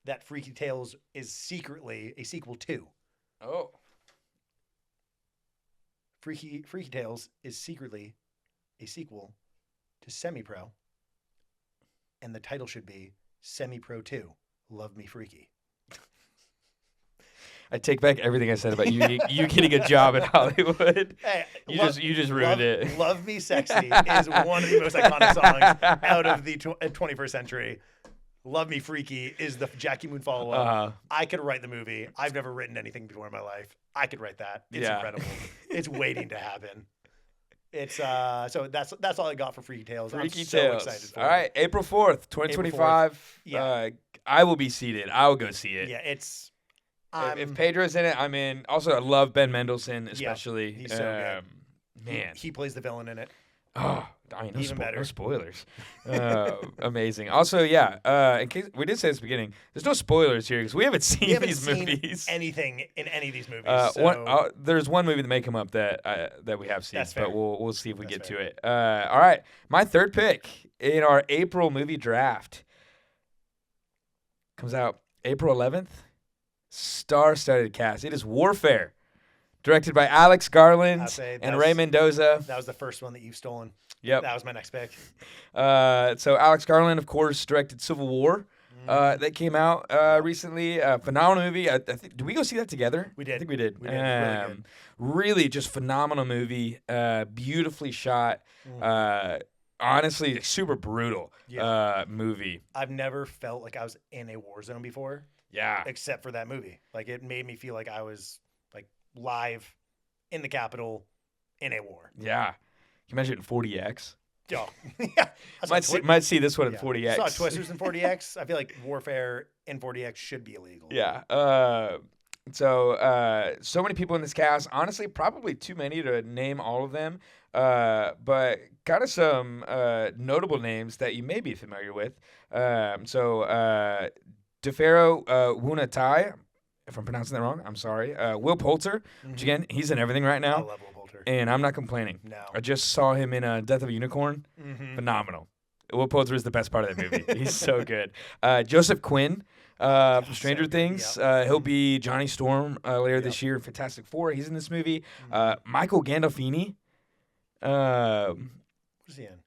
that Freaky Tales is secretly a sequel to. Oh. Freaky Tales is secretly a sequel to Semi-Pro. And the title should be Semi-Pro 2, Love Me Freaky. I take back everything I said about you getting a job at Hollywood. Hey, you just ruined it. Love Me Sexy is one of the most iconic songs out of the 21st century. Love Me Freaky is the Jackie Moon follow-up. I could write the movie. I've never written anything before in my life. I could write that. It's incredible. It's waiting to happen. It's so that's all I got for Freaky Tales. Freaky I'm so Tales. excited for all right, April 4th, 2025. Yeah. I will be seated. I will go see it. Yeah, it's if Pedro's in it, I'm in. Also, I love Ben Mendelsohn, especially. He's so good. Man, he plays the villain in it. Oh, I mean, Even better. No spoilers. Amazing. Also, in case we did say at the beginning, there's no spoilers here because we haven't seen these movies. Anything in any of these movies. There's one movie that may come up that we have seen, but we'll see if we get fair. to it. All right, my third pick in our April movie draft comes out April 11th. Star-studded cast. It is Warfare, directed by Alex Garland and Ray Mendoza. That was the first one that you've stolen. Yep. That was my next pick. So Alex Garland, of course, directed Civil War. That came out recently. Phenomenal movie. I think, did we go see that together? We did. I think we did. We did. Really good. Really just phenomenal movie. Beautifully shot. Honestly, super brutal movie. I've never felt like I was in a war zone before. Yeah. Except for that movie. It made me feel like I was live in the Capitol in a war. Yeah. Can you imagine it in 40X? Oh, yeah. Might see this one in 40X. I saw Twisters in 40X. I feel like Warfare in 40X should be illegal. Yeah. So many people in this cast. Honestly, probably too many to name all of them. But kind of some notable names that you may be familiar with. Defero Wunatai, if I'm pronouncing that wrong, I'm sorry. Will Poulter, which Mhm. again, he's in everything right I now, love Will Poulter. and I'm not complaining. No. I just saw him in Death of a Unicorn. Mm-hmm. Phenomenal. Will Poulter is the best part of that movie. He's so good. Joseph Quinn from Stranger so good. Things. Yep. He'll be Johnny Storm later Yep. this year in Fantastic Four. He's in this movie. Mhm. Michael Gandolfini. What is he in?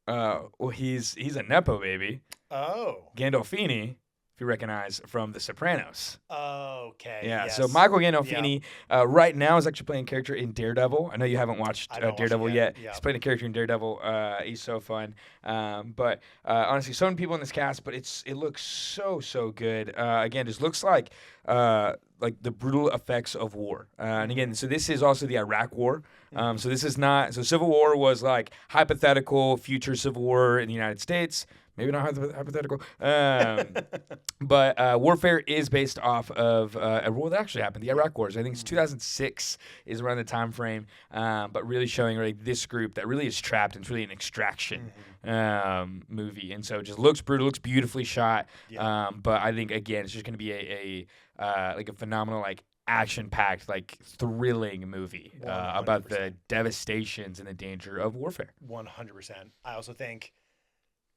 Well, he's a nepo baby. Oh. Gandolfini, if you recognize from The Sopranos. Okay. Yeah. Yes. So Michael Gandolfini right now is actually playing a character in Daredevil. I know you haven't watched I haven't watched it Daredevil yet. yet. Yeah. He's playing a character in Daredevil. He's so fun. But honestly, so many people in this cast, but it looks so good. Again, just looks like the brutal effects of war. And again, so this is also the Iraq War. So this is not. So Civil War was like hypothetical future Civil War in the United States. Maybe not hypothetical. But warfare is based off of a war that actually happened, the Iraq Wars. I think it's 2006 is around the time frame, but really showing like this group that really is trapped. And it's really an extraction movie. And so it just looks brutal, looks beautifully shot. Yeah. But I think, again, it's just going to be a phenomenal, like, action-packed, like, thrilling movie about the 100%. devastations and the danger of warfare. 100%. I also think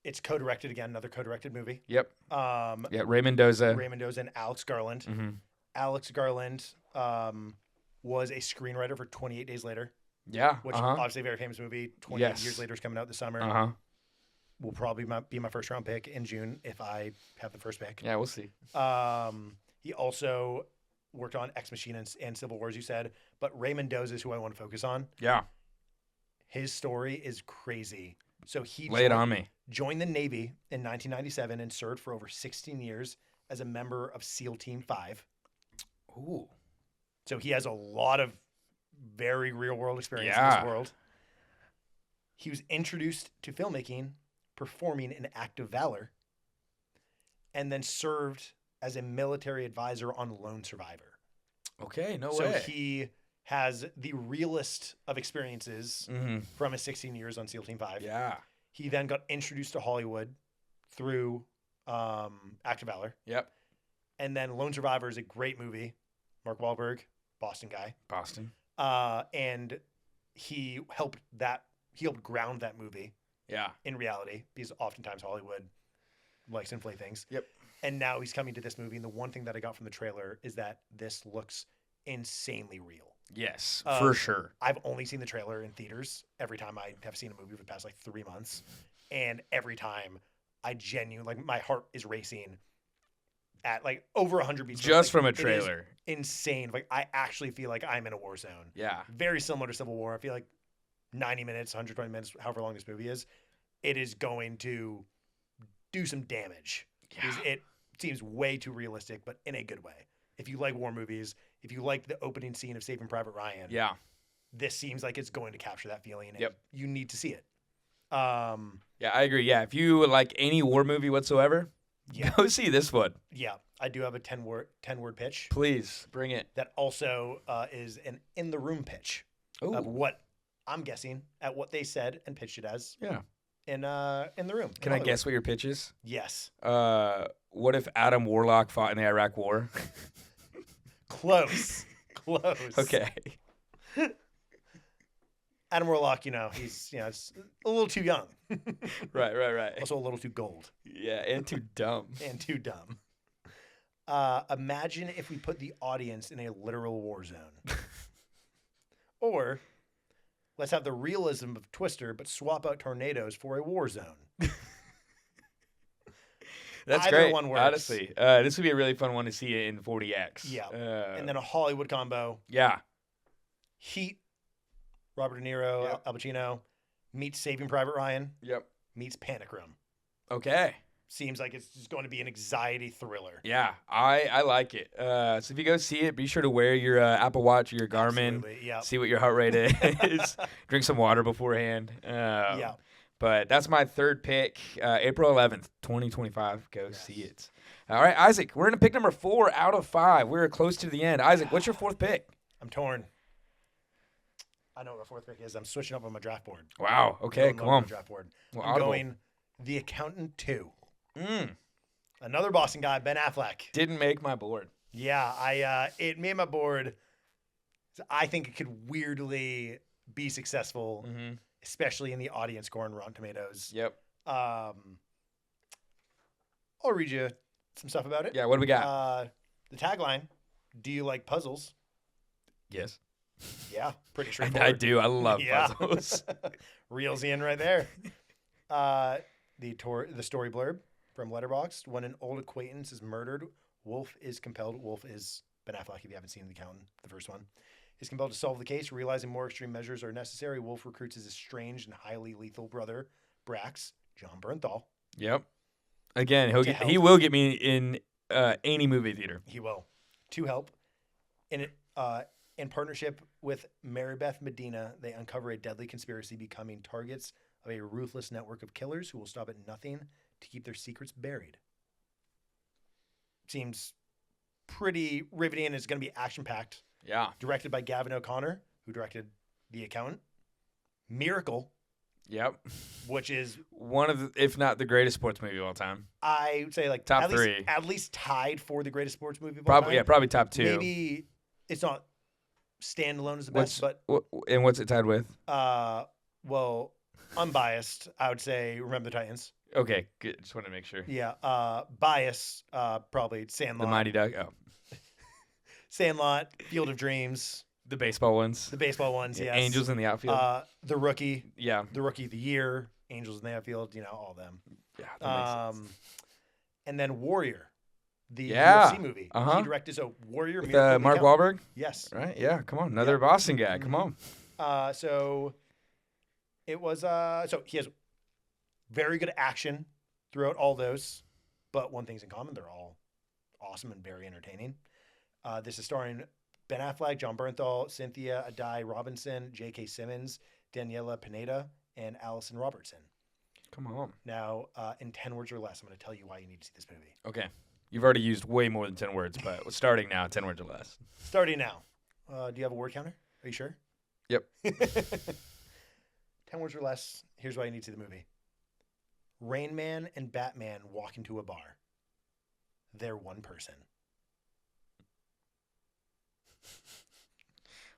it's co-directed again, another co-directed movie. Yep. Yeah, Ray Mendoza. Ray Mendoza and Alex Garland. Mm-hmm. Alex Garland was a screenwriter for 28 Days Later, Yeah. which obviously a very famous movie. 28 years later is coming out this summer. Will probably be my first round pick in June if I have the first pick. Yeah, we'll see. He also worked on Ex Machina and Civil War, as you said. But Ray Mendoza is who I want to focus on. Yeah. His story is crazy. So he Lay it on me. joined the Navy in 1997 and served for over 16 years as a member of SEAL Team 5. Ooh. So he has a lot of very real world experience in Yeah. this world. He was introduced to filmmaking, performing an act of valor, and then served as a military advisor on Lone Survivor. Okay, no So way. he has the realest of experiences Mm-hmm. from his 16 years on SEAL Team 5. Yeah. He then got introduced to Hollywood through Act of Valor. Yep. And then Lone Survivor is a great movie. Mark Wahlberg, Boston guy. Boston. And he helped ground that movie Yeah. in reality, because oftentimes Hollywood likes to inflate things. Yep. And now he's coming to this movie, and the one thing that I got from the trailer is that this looks insanely real. Yes, for sure. I've only seen the trailer in theaters every time I have seen a movie for the past like 3 months, and every time I genuinely, like, my heart is racing at like over 100 beats. Just like, from a it is trailer. insane. Like, I actually feel like I'm in a war zone. Yeah. Very similar to Civil War. I feel like 90 minutes, 120 minutes, however long this movie is, it is going to do some damage. Yeah. Because it seems way too realistic, but in a good way. If you like war movies, if you like the opening scene of Saving Private Ryan, Yeah. this seems like it's going to capture that feeling. And Yep. you need to see it. Yeah, I agree. Yeah, if you like any war movie whatsoever, Yeah. go see this one. Yeah, I do have a 10-word pitch Please bring it. that also is an in-the-room pitch of Ooh. what I'm guessing at what they said and pitched it as Yeah. in the room. Can I guess what your pitch is? Yes. What if Adam Warlock fought in the Iraq War? Close. Close. Okay. Adam Warlock, he's it's a little too young. Right. Also a little too gold Yeah, and too dumb. and too dumb. Imagine if we put the audience in a literal war zone. Or let's have the realism of Twister, but swap out tornadoes for a war zone. That's Either great. one works. Honestly, this would be a really fun one to see in 40X. Yeah. And then a Hollywood combo. Yeah. Heat, Robert De Niro, Yep. Al Pacino, meets Saving Private Ryan, Yep. meets Panic Room. Okay. Seems like it's just going to be an anxiety thriller. Yeah, I like it. So if you go see it, be sure to wear your Apple Watch or your Garmin. Absolutely, yeah. See what your heart rate is. Drink some water beforehand. Yeah. But that's my third pick. April 11th, 2025. Go see it. All right, Isaac, we're in pick number 4 out of 5. We're close to the end. Isaac, what's your fourth pick? I'm torn. I know what my fourth pick is. I'm switching up on my draft board. Wow. Okay, Going come low on on. my draft board. Well, I'm audible. going The Accountant 2. Mm, Another Boston guy, Ben Affleck. didn't make my board. Yeah, it made my board. I think it could weirdly be successful, Mm-hmm. especially in the audience score on Rotten Tomatoes. Yep. I'll read you some stuff about it. Yeah. What do we got? The tagline: "Do you like puzzles?" Yes. Yeah, pretty I straightforward. do. I love Yeah. puzzles. Reels you in right there. The story blurb from Letterboxd: when an old acquaintance is murdered, Wolf is compelled. Wolf is Ben Affleck, if you haven't seen The Accountant, the first one. Is compelled to solve the case, realizing more extreme measures are necessary. Wolf recruits his estranged and highly lethal brother, Brax, John Bernthal. Yep. Again, To help. he will get me in any movie theater. He will. To help. In partnership with Maribeth Medina, they uncover a deadly conspiracy, becoming targets of a ruthless network of killers who will stop at nothing to keep their secrets buried. Seems pretty riveting and it's going to be action-packed. Yeah. Directed by Gavin O'Connor, who directed The Accountant. Miracle, Yep. which is, One of the, if not the greatest sports movie of all time. I would say, like Top at three. at least tied for the greatest sports movie of all Probably time. yeah, probably top two. Maybe it's not standalone as the best, but And what's it tied with? well, unbiased, I would say Remember the Titans. Okay, good. Just wanted to make sure. Yeah. Bias, probably Sandlot. The Mighty Duck. Oh, Sandlot, Field of Dreams, the baseball ones. the baseball ones, yes. Angels in the outfield. The Rookie, yeah. the Rookie of the Year, Angels in the Outfield, all of them. Yeah. That makes sense. And then Warrior, the Yeah. UFC movie. Uh-huh. He directed Warrior. With Miracle, Mark The Accountant. Wahlberg. Yes. Right. Yeah. Come on. Another Boston guy. Come on. So it was so he has very good action throughout all those, but one thing's in common: they're all awesome and very entertaining. This is starring Ben Affleck, John Bernthal, Cynthia Adai Robinson, J.K. Simmons, Daniela Pineda, and Allison Robertson. Come on. Now, in 10 words or less, I'm going to tell you why you need to see this movie. Okay. You've already used way more than 10 words, but starting now, 10 words or less. Starting now. Do you have a word counter? Are you sure? Yep. 10 words or less. Here's why you need to see the movie. Rain Man and Batman walk into a bar. They're one person.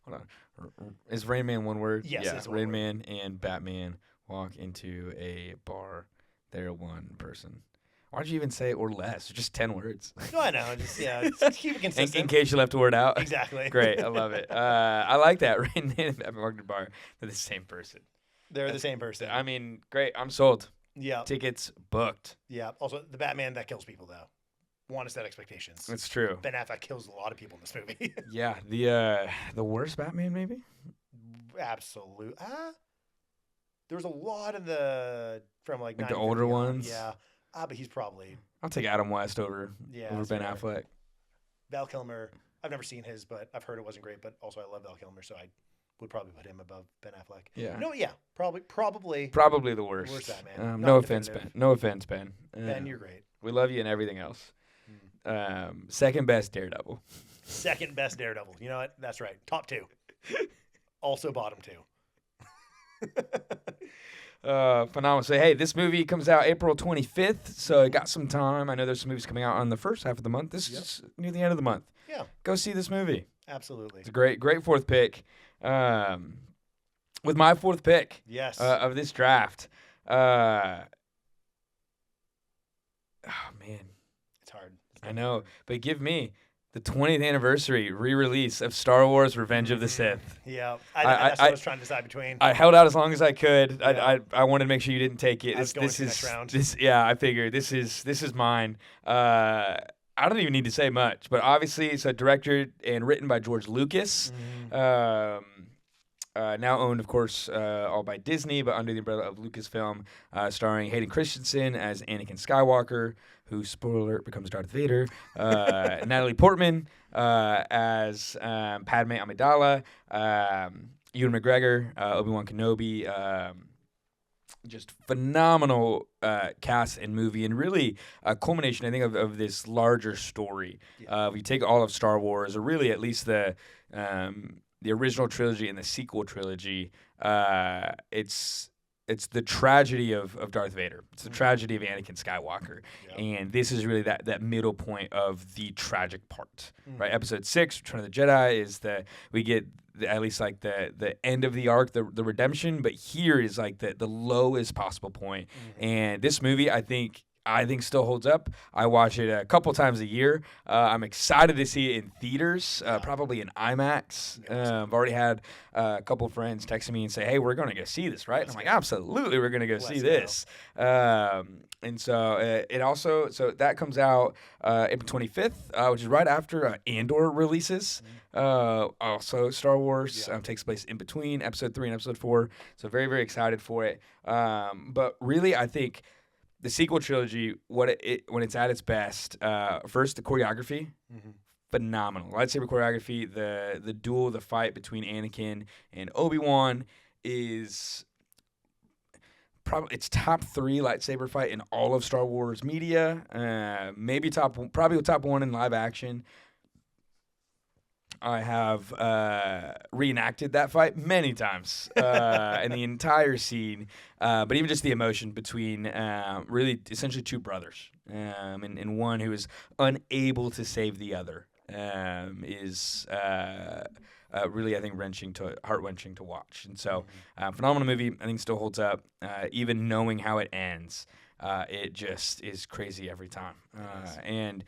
Hold on. Is Rain Man one word? Yes, Yeah. it's one Rain word. Man and Batman walk into a bar. They're one person. Why'd you even say or less? Just 10 words. No, I know. Just keep it in consistent. case you left a word out. Exactly. Great. I love it. I like that. Rain Man and Batman walk into a bar. They're the same person. They're the same person. I mean, great. I'm sold. Yeah. Tickets booked. Yeah. Also, the Batman that kills people, though. Want to set expectations. It's true. Ben Affleck kills a lot of people in this movie. Yeah. The worst Batman, maybe? Absolute. There was a lot of from like The 9 older on. ones? Yeah. But he's probably I'll take Adam West over that's Ben fair. Affleck. Val Kilmer. I've never seen his, but I've heard it wasn't great. But also, I love Val Kilmer, so I would probably put him above Ben Affleck. Yeah. No, yeah, probably. Probably the worst. Worst Batman. No Not offense, definitive. Ben. No offense, Ben. Ben, you're great. We love you and everything else. Second best Daredevil. Second best Daredevil. You know what? That's right. Top 2. Also bottom 2. Phenomenal. So, hey, this movie comes out April 25th, so it got some time. I know there's some movies coming out on the first half of the month. This is near the end of the month. Yeah, Go see this movie. absolutely. It's a great fourth pick. With my fourth pick Yes. of this draft. Oh, man. It's hard. I know. But give me the 20th anniversary re-release of Star Wars Revenge of the Sith. Yeah. That's what I was trying to decide between. I held out as long as I could. Yeah. I wanted to make sure you didn't take it. I was going to the next round. I figured this is mine. I don't even need to say much, but obviously it's directed and written by George Lucas. Now owned, of course, all by Disney, but under the umbrella of Lucasfilm, starring Hayden Christensen as Anakin Skywalker, who, spoiler alert, becomes Darth Vader. Natalie Portman as Padme Amidala. Ewan McGregor, Obi-Wan Kenobi. Just phenomenal cast and movie, and really a culmination, I think, of this larger story. Yeah. We take all of Star Wars, or really at least the original trilogy and the sequel trilogy. It's it's the tragedy of Darth Vader. It's the tragedy of Anakin Skywalker, and this is really that middle point of the tragic part, right? Episode 6, Return of the Jedi, is we get at least like the end of the arc, the redemption, but here is like the lowest possible point. And this movie, I think still holds up. I watch it a couple times a year. I'm excited to see it in theaters, probably in IMAX. I've already had a couple of friends texting me and say, "Hey, we're going to go see this, right?" And I'm like, "Absolutely, we're going to go see this." And so that comes out April 25th, which is right after Andor releases. Also, Star Wars takes place in between Episode 3 and Episode 4. So very, very excited for it. But really, I think the sequel trilogy, when it's at its best, first the choreography, phenomenal. Lightsaber choreography, the duel, the fight between Anakin and Obi-Wan is probably it's top 3 lightsaber fight in all of Star Wars media. Probably top 1 in live action. I have reenacted that fight many times in the entire scene, but even just the emotion between really essentially 2 brothers and one who is unable to save the other is really, I think, heart-wrenching to watch. And so phenomenal movie. I think still holds up, even knowing how it ends. It just is crazy every time. And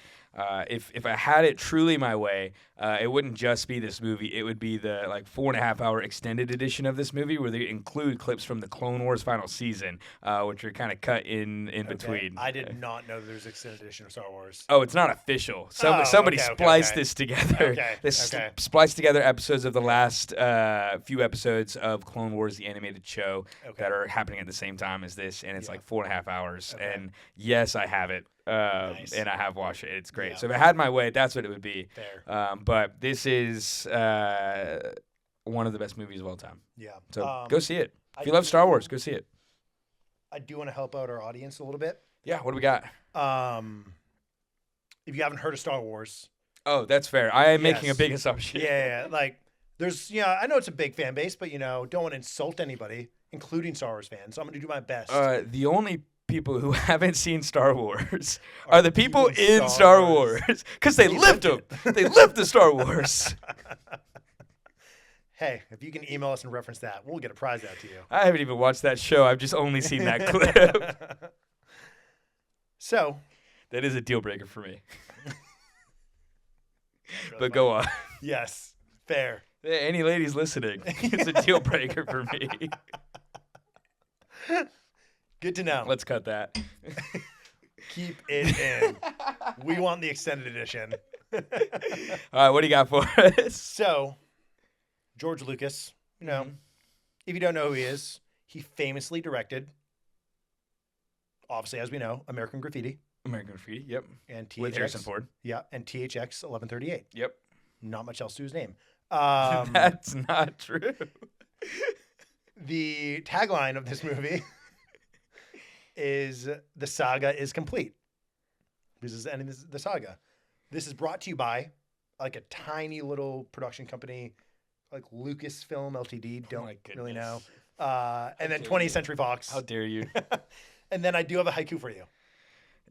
if I had it truly my way, it wouldn't just be this movie. It would be the 4.5-hour extended edition of this movie where they include clips from the Clone Wars final season, which are kind of cut in between. I did not know there's an extended edition of Star Wars. Oh, it's not official. Somebody spliced this together. Spliced together episodes of the last few episodes of Clone Wars, the animated show, that are happening at the same time as this, and it's 4.5 hours. And yes, I have it. Nice. And I have watched it. It's great. So if I had my way, that's what it would be. Fair. But this is one of the best movies of all time. Yeah. So go see it. If you love Star Wars, go see it. I do want to help out our audience a little bit. Yeah. What do we got? If you haven't heard of Star Wars. Oh, that's fair. I am making a big assumption. Yeah. There's, I know it's a big fan base, but, don't want to insult anybody, including Star Wars fans. So I'm going to do my best. The only people who haven't seen Star Wars are the people in Star Wars because they lived them. They lived the Star Wars. Hey, if you can email us and reference that, we'll get a prize out to you. I haven't even watched that show. I've just only seen that clip. So that is a deal breaker for me. But go on. Yes, fair. Any ladies listening, it's a deal breaker for me. Good to know. Let's cut that. Keep it in. We want the extended edition. All right, what do you got for us? So, George Lucas, if you don't know who he is, he famously directed, obviously, as we know, American Graffiti. American Graffiti, yep. And THX. With Harrison Ford. Yeah, and THX 1138. Yep. Not much else to his name. That's not true. The tagline of this movie is "The saga is complete." This is ending the saga. This is brought to you by a tiny little production company like Lucasfilm Ltd. Don't really know. And then 20th Century Fox. How dare you? And then I do have a haiku for you.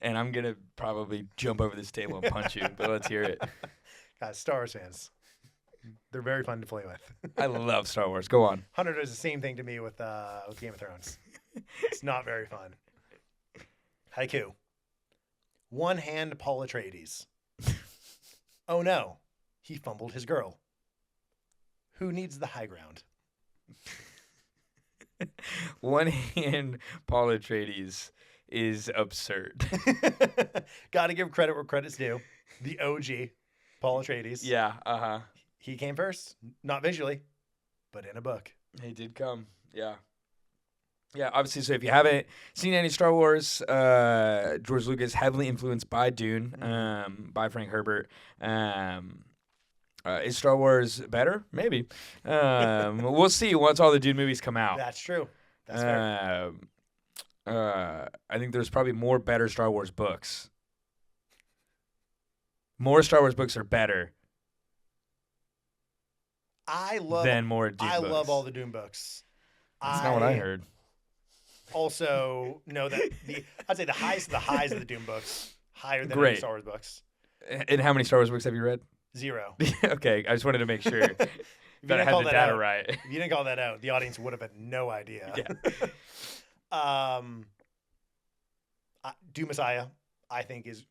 And I'm going to probably jump over this table and punch you, but let's hear it. Guys, Star Wars fans. They're very fun to play with. I love Star Wars. Go on. Hunter does the same thing to me with Game of Thrones. It's not very fun. Haiku. One hand Paul Atreides. Oh no, he fumbled his girl. Who needs the high ground? One hand Paul Atreides is absurd. Got to give credit where credit's due. The OG, Paul Atreides. Yeah, uh-huh. He came first, not visually, but in a book. He did come, yeah. Yeah, obviously, so if you haven't seen any Star Wars, George Lucas, heavily influenced by Dune, by Frank Herbert. Is Star Wars better? Maybe. We'll see once all the Dune movies come out. That's true. That's fair. I think there's probably more better Star Wars books. More Star Wars books are better. I love than more Dune books. I love all the Dune books. That's not what I heard. Also know that I'd say the highest of the highs of the Doom books, higher than any Great. Star Wars books. And how many Star Wars books have you read? 0. Okay, I just wanted to make sure If you that I didn't had call the that data out, right. if you didn't call that out, the audience would have had no idea. Yeah. Doom Messiah, I think, is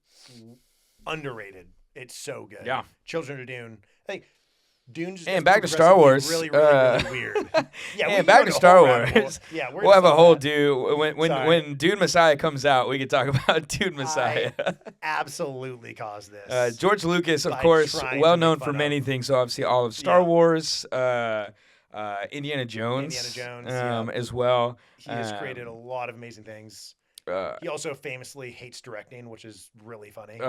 underrated. It's so good. Yeah. Children of Dune. I think Dune just And gets back to Star Wars. Really weird. Yeah, and back to Star Wars. Yeah, we'll have a whole Dune. Dune when Dune Messiah comes out. We can talk about Dune Messiah. Absolutely caused this. George Lucas, of by course, trying to well make known fun for of- many things. So obviously, all of Star Yeah. Wars, Indiana Jones, yeah. as well. He has created a lot of amazing things. He also famously hates directing, which is really funny.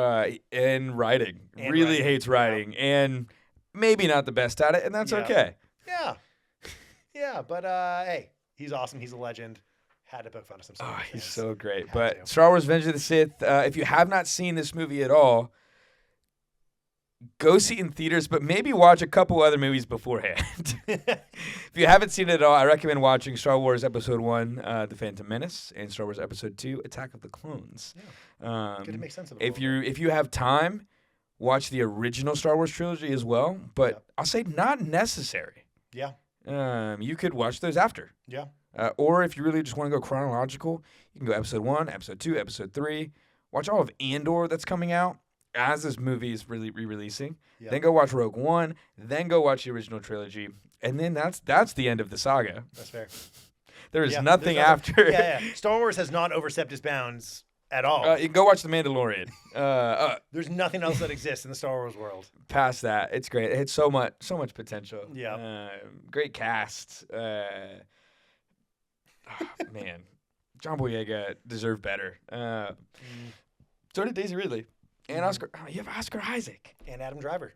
And writing, And really writing, hates yeah. writing, and maybe not the best at it, and that's Yeah. okay. Yeah, but hey, he's awesome. He's a legend. Had to poke fun of some stuff. Oh, he's so great. Had But to. Star Wars: Revenge of the Sith. If you have not seen this movie at all, go see it in theaters, but maybe watch a couple other movies beforehand. If you haven't seen it at all, I recommend watching Star Wars Episode 1, The Phantom Menace, and Star Wars Episode 2, Attack of the Clones. Good to make sense of it. If you have time, watch the original Star Wars trilogy as well, but Yep. I'll say not necessary. Yeah. You could watch those after. Yeah. Or if you really just want to go chronological, you can go Episode 1, Episode 2, Episode 3. Watch all of Andor that's coming out as this movie is really re-releasing. Yep. Then go watch Rogue One. Then go watch the original trilogy. And then that's the end of the saga. That's fair. There is Yeah, nothing there's after. Yeah. Star Wars has not overstepped its bounds at all. You can go watch The Mandalorian. There's nothing else that exists in the Star Wars world. Past that, it's great. It had so much potential. Yeah. Great cast. Man, John Boyega deserved better. So did Daisy Ridley. And Oscar. Oh, you have Oscar Isaac. And Adam Driver.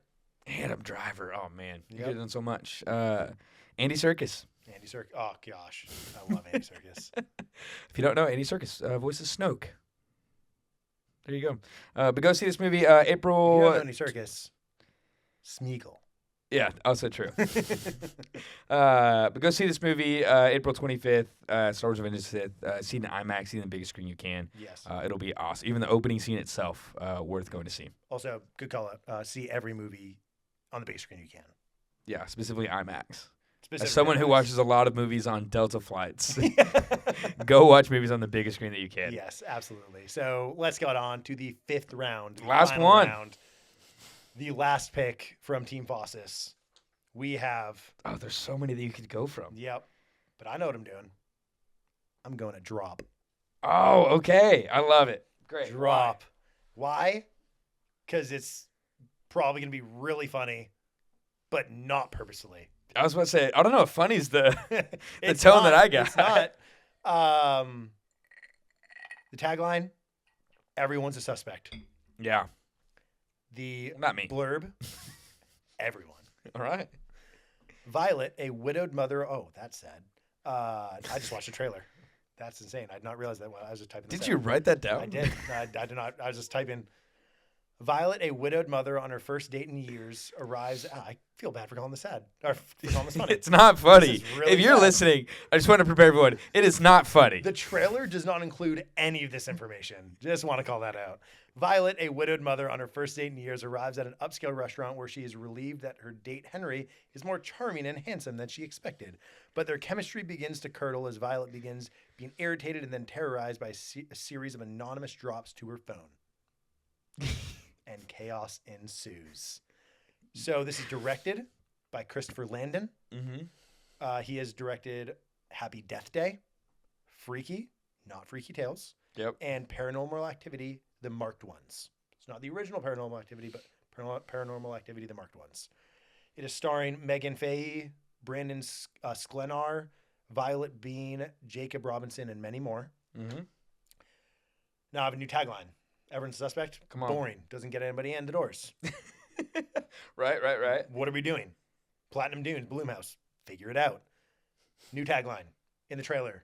Adam Driver. Oh, man. You Yep. could have done so much. Andy Serkis. Andy Serkis. Oh, gosh. I love Andy Serkis. If you don't know, Andy Serkis voices Snoke. There you go. But go see this movie You don't April. know Andy Serkis. Smeagol. Yeah, also true. But go see this movie April 25th, Star Wars: Revenge of the Sith. See it in IMAX, see it in the biggest screen you can. Yes. It'll be awesome. Even the opening scene itself, worth going to see. Also, good call out. See every movie on the big screen you can. Yeah, specifically IMAX. As Specifically someone who IMAX. watches a lot of movies on Delta flights, go watch movies on the biggest screen that you can. Yes, absolutely. So let's get on to the 5th round. the Last final one. round. The last pick from Team Fossis. We have. Oh, there's so many that you could go from. Yep. But I know what I'm doing. I'm going to drop. Oh, okay. I love it. Great. Drop. Why? Because it's probably going to be really funny, but not purposefully. I was about to say, I don't know if funny's the It's tone that not- I got. It's not. The tagline, everyone's a suspect. Yeah. The Not me. blurb, everyone. All right. Violet, a widowed mother. Oh, that's sad. I just watched the trailer. That's insane. I did not realize that while I was just typing this Did out. you write that down? I did. I did not. I was just typing. Violet, a widowed mother on her first date in years, arrives. I feel bad for calling this sad. Or for calling this funny. It's not funny. This is really If you're sad. listening, I just want to prepare everyone. It is not funny. The trailer does not include any of this information. Just want to call that out. Violet, a widowed mother on her first date in years, arrives at an upscale restaurant where she is relieved that her date Henry is more charming and handsome than she expected. But their chemistry begins to curdle as Violet begins being irritated and then terrorized by a series of anonymous drops to her phone. And chaos ensues. So this is directed by Christopher Landon. Mm-hmm. He has directed Happy Death Day, Freaky, not Freaky Tales, Yep. and Paranormal Activity, the marked ones. It's not the original Paranormal Activity, but Paranormal Activity, the marked ones. It is starring Megan Fahey, Brandon Sklenar, Violet Bean, Jacob Robinson, and many more. Mm-hmm. Now I have a new tagline. Everyone's a suspect. Come on. Boring. Doesn't get anybody in the doors. Right. What are we doing? Platinum Dunes, Bloomhouse. Figure it out. New tagline in the trailer.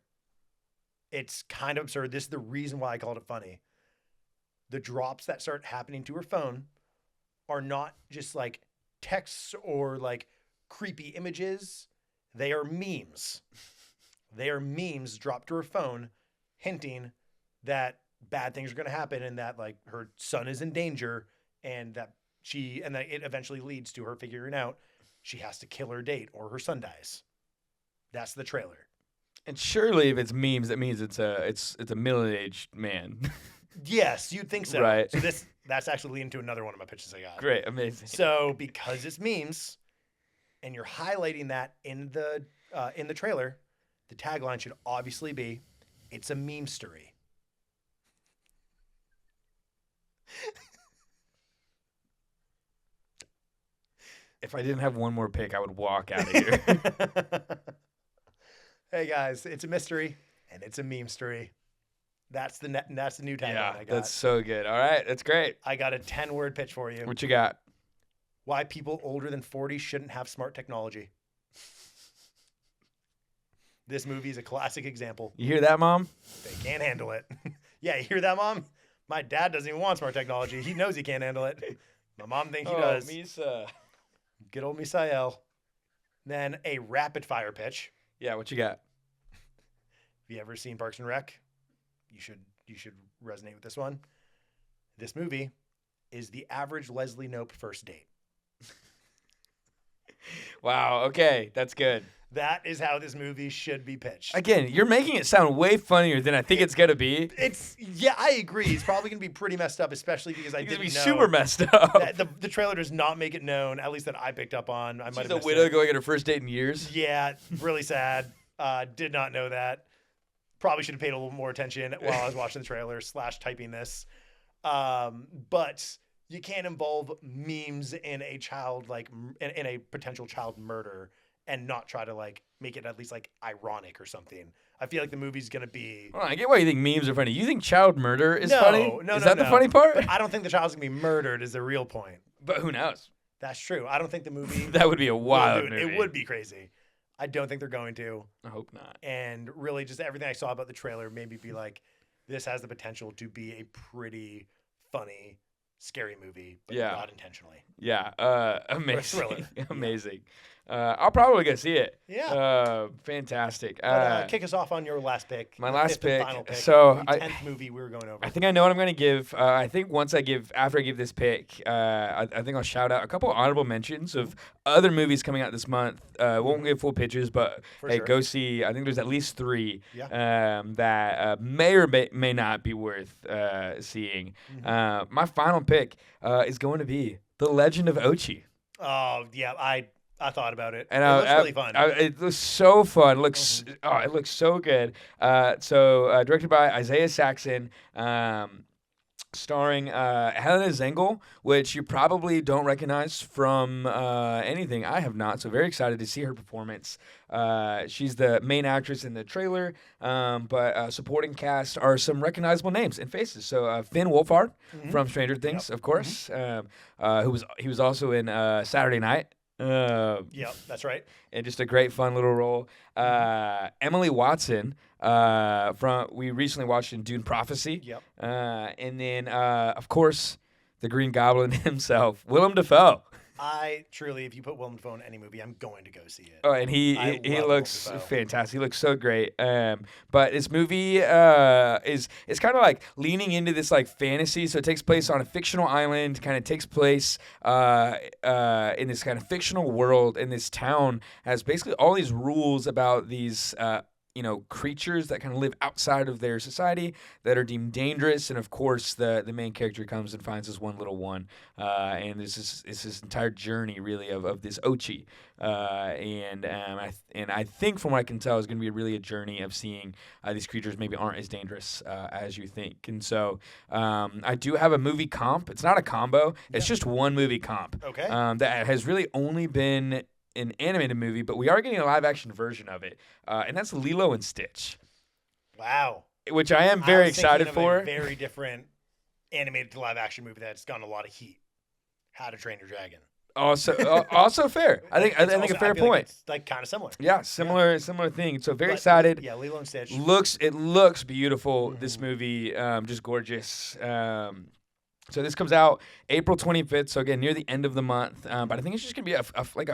It's kind of absurd. This is the reason why I called it funny. The drops that start happening to her phone are not just like texts or like creepy images. They are memes. They are memes dropped to her phone hinting that bad things are going to happen and that like her son is in danger and that it eventually leads to her figuring out she has to kill her date or her son dies. That's the trailer. And surely, if it's memes, that means it's a middle-aged man. Yes, you'd think so. Right. So that's actually leading to another one of my pitches I got. Great, amazing. So because it's memes, and you're highlighting that in the trailer, the tagline should obviously be, "It's a meme story." If I didn't have one more pick, I would walk out of here. Hey guys, it's a mystery and it's a meme story. That's the new tagline I got. That's so good. All right, that's great. I got a 10-word pitch for you. What you got? Why people older than 40 shouldn't have smart technology. This movie is a classic example. You hear that, Mom? They can't handle it. Yeah, you hear that, Mom? My dad doesn't even want smart technology. He knows he can't handle it. My mom thinks he does. Misa. Good old Misael. Then a rapid fire pitch. Yeah, what you got? Have you ever seen Parks and Rec? You should resonate with this one. This movie is the average Leslie Knope first date. Wow, okay, that's good. That is how this movie should be pitched. Again, you're making it sound way funnier than I think it's gonna be. Yeah, I agree. It's probably gonna be pretty messed up, especially because I didn't know. Super messed up. The trailer does not make it known, at least that I picked up on. She's a widow going on her first date in years. Yeah, really sad. Did not know that. Probably should have paid a little more attention while I was watching the trailer / typing this. But you can't involve memes in a child in a potential child murder and not try to make it at least ironic or something. I feel like the movie's gonna be. Well, I get why you think memes are funny. You think child murder is No, funny? Is that the funny part? But I don't think the child's gonna be murdered. Is the real point. But who knows? That's true. I don't think the movie. That would be a wild movie. It would be crazy. I don't think they're going to. I hope not. And really, just everything I saw about the trailer made me be like, this has the potential to be a pretty funny, scary movie, but not intentionally. Yeah, amazing. Thriller. Amazing. I'll probably go see it. Yeah. Fantastic. But, kick us off on your last pick. My last pick. Final pick. So the 10th movie we were going over. I think I know what I'm going to give. I think after I give this pick, I think I'll shout out a couple honorable mentions of other movies coming out this month. Won't give full pitches, but go see. I think there's at least 3 that may or may not be worth seeing. Mm-hmm. My final pick is going to be The Legend of Ochi. Oh, yeah, I thought about it. And it looks really fun. It looks so fun. It looks so good. Directed by Isaiah Saxon, starring Helena Zengel, which you probably don't recognize from anything. I have not. So very excited to see her performance. She's the main actress in the trailer, but supporting cast are some recognizable names and faces. So Finn Wolfhard from Stranger Things, of course, he was also in Saturday Night. Yeah, that's right. And just a great, fun little role. Emily Watson, we recently watched in Dune Prophecy. Yep. And then, of course, the Green Goblin himself, Willem Dafoe. I truly, if you put Willem Dafoe in any movie, I'm going to go see it. Oh, and he looks fantastic. He looks so great. But this movie is kind of leaning into this fantasy. So it takes place on a fictional island. Kind of takes place in this kind of fictional world. And this town has basically all these rules about these creatures that kind of live outside of their society that are deemed dangerous. And of course, the main character comes and finds this one little one. And it's this entire journey really of this Ochi. And I think from what I can tell is going to be really a journey of seeing these creatures maybe aren't as dangerous as you think. And so I do have a movie comp. It's not a combo. It's just one movie comp. Okay. That has really only been an animated movie, but we are getting a live action version of it, and that's Lilo and Stitch. Wow. Which I am very excited for. A very different animated to live action movie that's gotten a lot of heat. How to Train Your Dragon. Also fair. I think a fair point. It's kind of similar. Yeah, similar thing. So very excited. Yeah, Lilo and Stitch. It looks beautiful. This movie, just gorgeous. So this comes out April 25th. So again, near the end of the month. But I think it's just gonna be a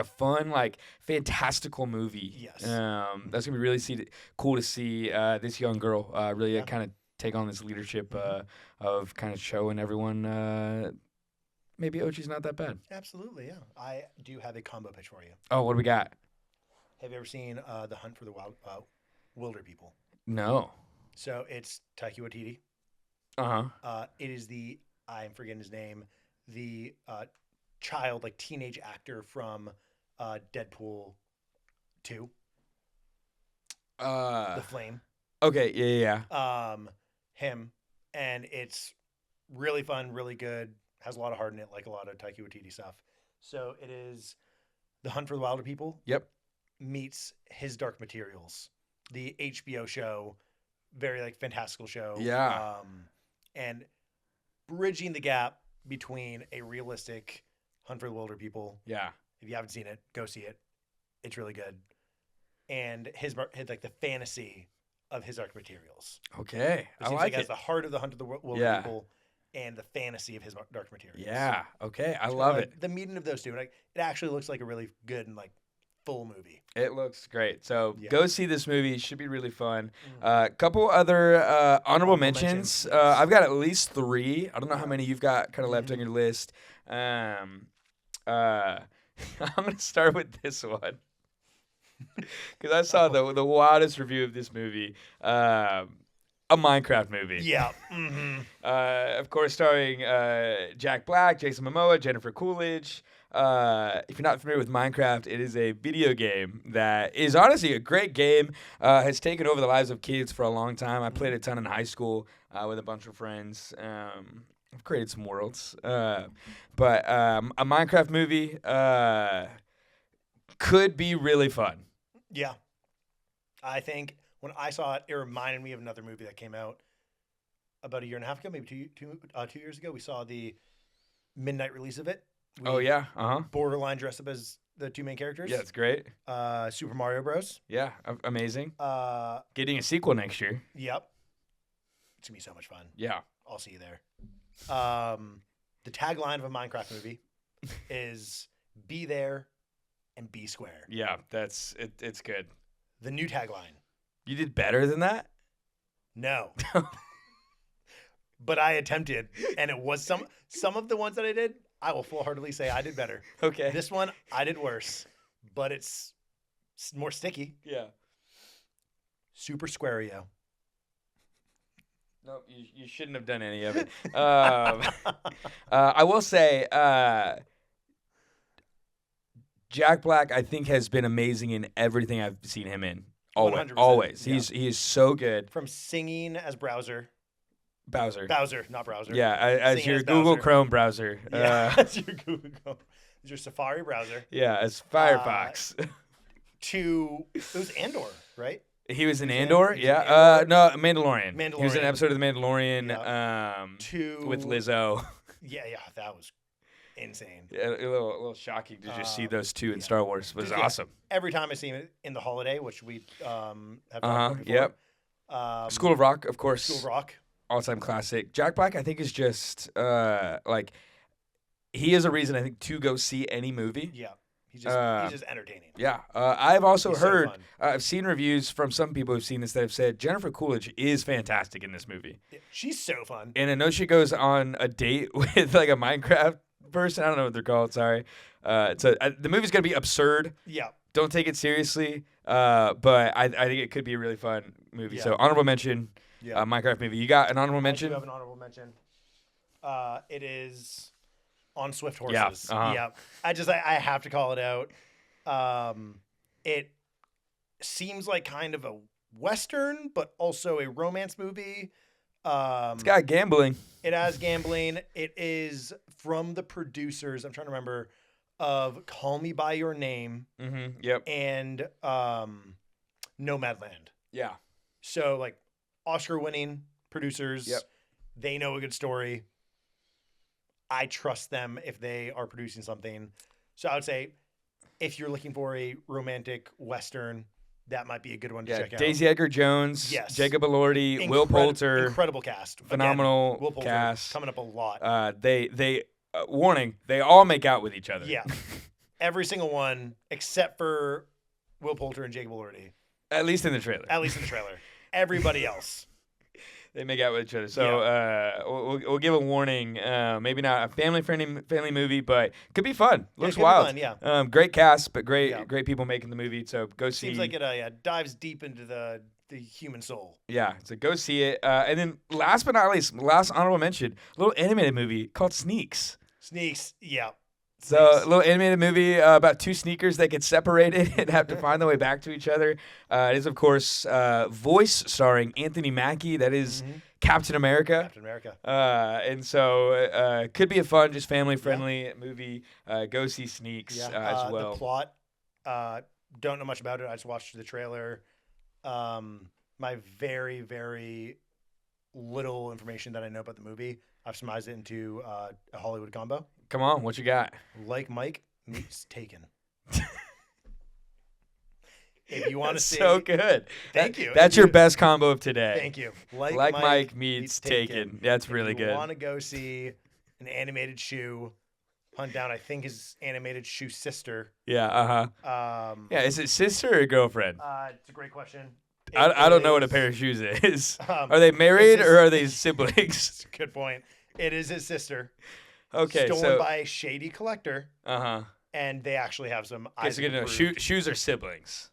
fun, like fantastical movie. Yes. That's gonna be really cool to see this young girl really kind of take on this leadership of kind of showing everyone maybe Ochi's not that bad. Absolutely, yeah. I do have a combo pitch for you. Oh, what do we got? Have you ever seen The Hunt for the Wilder People? No. So it's Taika Waititi. It is I'm forgetting his name, the child, like teenage actor from Deadpool 2. The Flame. Okay, yeah. Him. And it's really fun, really good. Has a lot of heart in it, like a lot of Taika Waititi stuff. So it is The Hunt for the Wilder People. Yep. Meets His Dark Materials, the HBO show, very like fantastical show. Yeah. And bridging the gap between a realistic Hunt for the Wilder People. Yeah. If you haven't seen it, go see it. It's really good. And his like the fantasy of His Dark Materials. Okay. It seems like it has the heart of the Hunt of the Wilder People and the fantasy of His Dark Materials. Yeah. Okay. I love it. The meeting of those two. Like, it actually looks like a really good and like full movie. It looks great. So go see this movie. It should be really fun. Couple other honorable mentions. I've got at least 3. I don't know how many you've got kind of left on your list. I'm going to start with this one. Because I saw the wildest review of this movie. A Minecraft movie. Yeah. Of course, starring Jack Black, Jason Momoa, Jennifer Coolidge. If you're not familiar with Minecraft, it is a video game that is honestly a great game. Has taken over the lives of kids for a long time. I played a ton in high school with a bunch of friends. I've created some worlds. But a Minecraft movie could be really fun. Yeah. I think when I saw it, it reminded me of another movie that came out about a year and a half ago, maybe 2 years ago. We saw the midnight release of it. Borderline dressed up as the 2 main characters. Yeah, it's great. Super Mario Bros. Yeah, amazing. Getting a sequel next year. Yep. It's going to be so much fun. Yeah. I'll see you there. The tagline of a Minecraft movie is be there and be square. Yeah, it's good. The new tagline. You did better than that? No. But I attempted, and it was some of the ones that I did, I will full-heartedly say I did better. Okay. This one, I did worse, but it's more sticky. Yeah. Super Squario. No, you shouldn't have done any of it. I will say, Jack Black, I think, has been amazing in everything I've seen him in. Always. Yeah. He is so good. From singing as Bowser, not Browser. Yeah, as your Google Chrome browser. Yeah, as your Google Chrome. As your Safari browser. Yeah, as Firefox. It was Andor, right? He was in Andor? Yeah. No, Mandalorian. He was in an episode of The Mandalorian with Lizzo. Yeah, that was insane. Yeah, a little shocking to just see those two in Star Wars. It was awesome. Every time I see him in The Holiday, which we have talked about before. Yep. School of Rock, of course. School of Rock. All-time classic. Jack Black, I think, is just he is a reason, I think, to go see any movie. Yeah. He's just entertaining. Yeah. I've also heard, I've seen reviews from some people who've seen this that have said Jennifer Coolidge is fantastic in this movie. Yeah, she's so fun. And I know she goes on a date with like a Minecraft person. I don't know what they're called. Sorry. The movie's going to be absurd. Yeah. Don't take it seriously. But I think it could be a really fun movie. Yeah. So honorable mention, Minecraft movie. You got an honorable mention? I do have an honorable mention. It is On Swift Horses. Yeah. I have to call it out. It seems like kind of a Western, but also a romance movie. It's got gambling. It has gambling. It is from the producers, I'm trying to remember, of Call Me By Your Name. Mm-hmm. Yep. And Nomadland. Yeah. So, like, Oscar-winning producers. Yep. They know a good story. I trust them if they are producing something. So I would say if you're looking for a romantic Western, That might be a good one to Yeah, check out. Daisy Edgar Jones, Yes. Jacob Elordi, Will Poulter, Incredible cast. phenomenal Will Poulter cast. coming up a lot. They warning, they all make out with each other. Yeah. Every single one except for Will Poulter and Jacob Elordi. At least in the trailer. At least in the trailer. Everybody else. They make out with each other. So we'll give a warning. Maybe not a family movie, but could be fun. Looks wild. Be fun, yeah. Great cast, but great people making the movie. So go see. Seems like it dives deep into the human soul. Yeah, so go see it. And then last but not least, last honorable mention, a little animated movie called Sneaks. Sneaks, yeah. So a little animated movie about two sneakers that get separated and have to find their way back to each other. It is, of course, voice starring Anthony Mackie. That is Captain America. Captain America. And so could be a fun, just family-friendly movie. Go see Sneaks as well. The plot, don't know much about it. I just watched the trailer. My very, very little information that I know about the movie, I've surmised it into a Hollywood combo. Come on, what you got? Like Mike meets Taken. If you want to see, so good. Thank you. That's your best combo of today. Thank you. Like Mike meets Taken. That's really good. If you want to go see an animated shoe, hunt down, I think, his animated shoe sister. Yeah. Yeah. Is it sister or girlfriend? It's a great question. I don't know what a pair of shoes is. Are they married or are they siblings? Good point. It is his sister. Okay, stolen by a shady collector. Uh-huh. And they actually have some eyes. So shoes are siblings.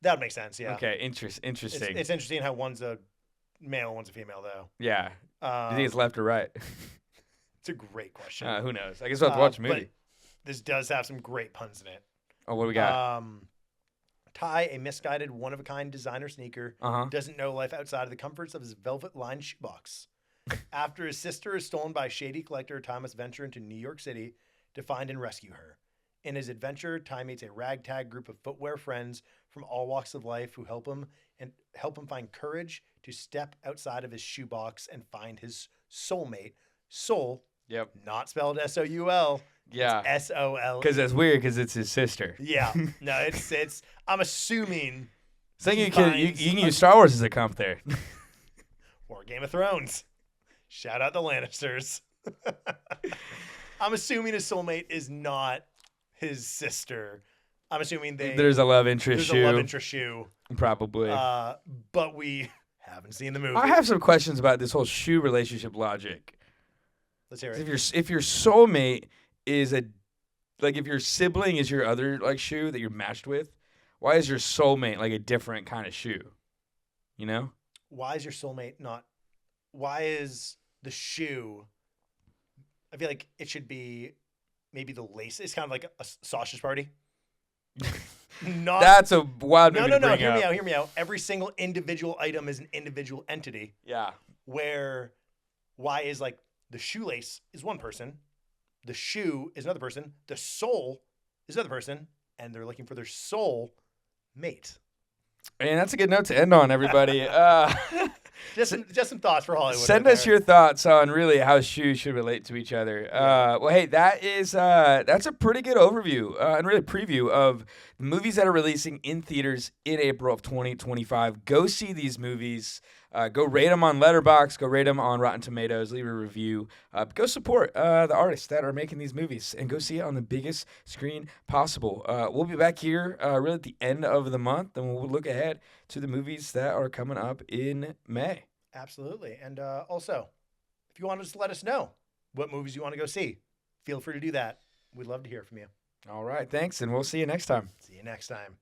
That would make sense, yeah. Okay, interesting. It's interesting how one's a male and one's a female, though. Yeah. Do you think it's left or right? It's a great question. Who knows? I guess we'll have to watch the movie. But this does have some great puns in it. Oh, what do we got? Ty, a misguided, one-of-a-kind designer sneaker, doesn't know life outside of the comforts of his velvet-lined shoebox. After his sister is stolen by a shady collector, Ty must venture into New York City to find and rescue her. In his adventure, Ty meets a ragtag group of footwear friends from all walks of life who help him find courage to step outside of his shoebox and find his soulmate. Soul, not spelled S-O-U-L. Yeah, S-O-L. Because that's weird. Because it's his sister. Yeah, no, it's. I'm assuming. So you can use Star Wars as a comp there. Or Game of Thrones. Shout out the Lannisters. I'm assuming his soulmate is not his sister. I'm assuming there's a love interest shoe. There's a love interest shoe. Probably. But we haven't seen the movie. I have some questions about this whole shoe relationship logic. Let's hear it. If your soulmate is if your sibling is your other shoe that you're matched with, why is your soulmate a different kind of shoe? You know? Why is your soulmate not? Why is the shoe? I feel like it should be maybe the lace. It's kind of like a sausage party. That's a wild movie to bring up. Hear me out. Every single individual item is an individual entity. Yeah. Why is the shoelace is one person, the shoe is another person, the soul is another person, and they're looking for their soul mate. And that's a good note to end on, everybody. Just some thoughts for Hollywood. Send us your thoughts on really how shoes should relate to each other. Well, hey, that's a pretty good overview and really preview of the movies that are releasing in theaters in April of 2025. Go see these movies. Go rate them on Letterboxd. Go rate them on Rotten Tomatoes. Leave a review. Go support the artists that are making these movies and go see it on the biggest screen possible. We'll be back here really at the end of the month, and we'll look ahead to the movies that are coming up in May. Absolutely. And also, if you want to just let us know what movies you want to go see, feel free to do that. We'd love to hear from you. All right. Thanks, and we'll see you next time. See you next time.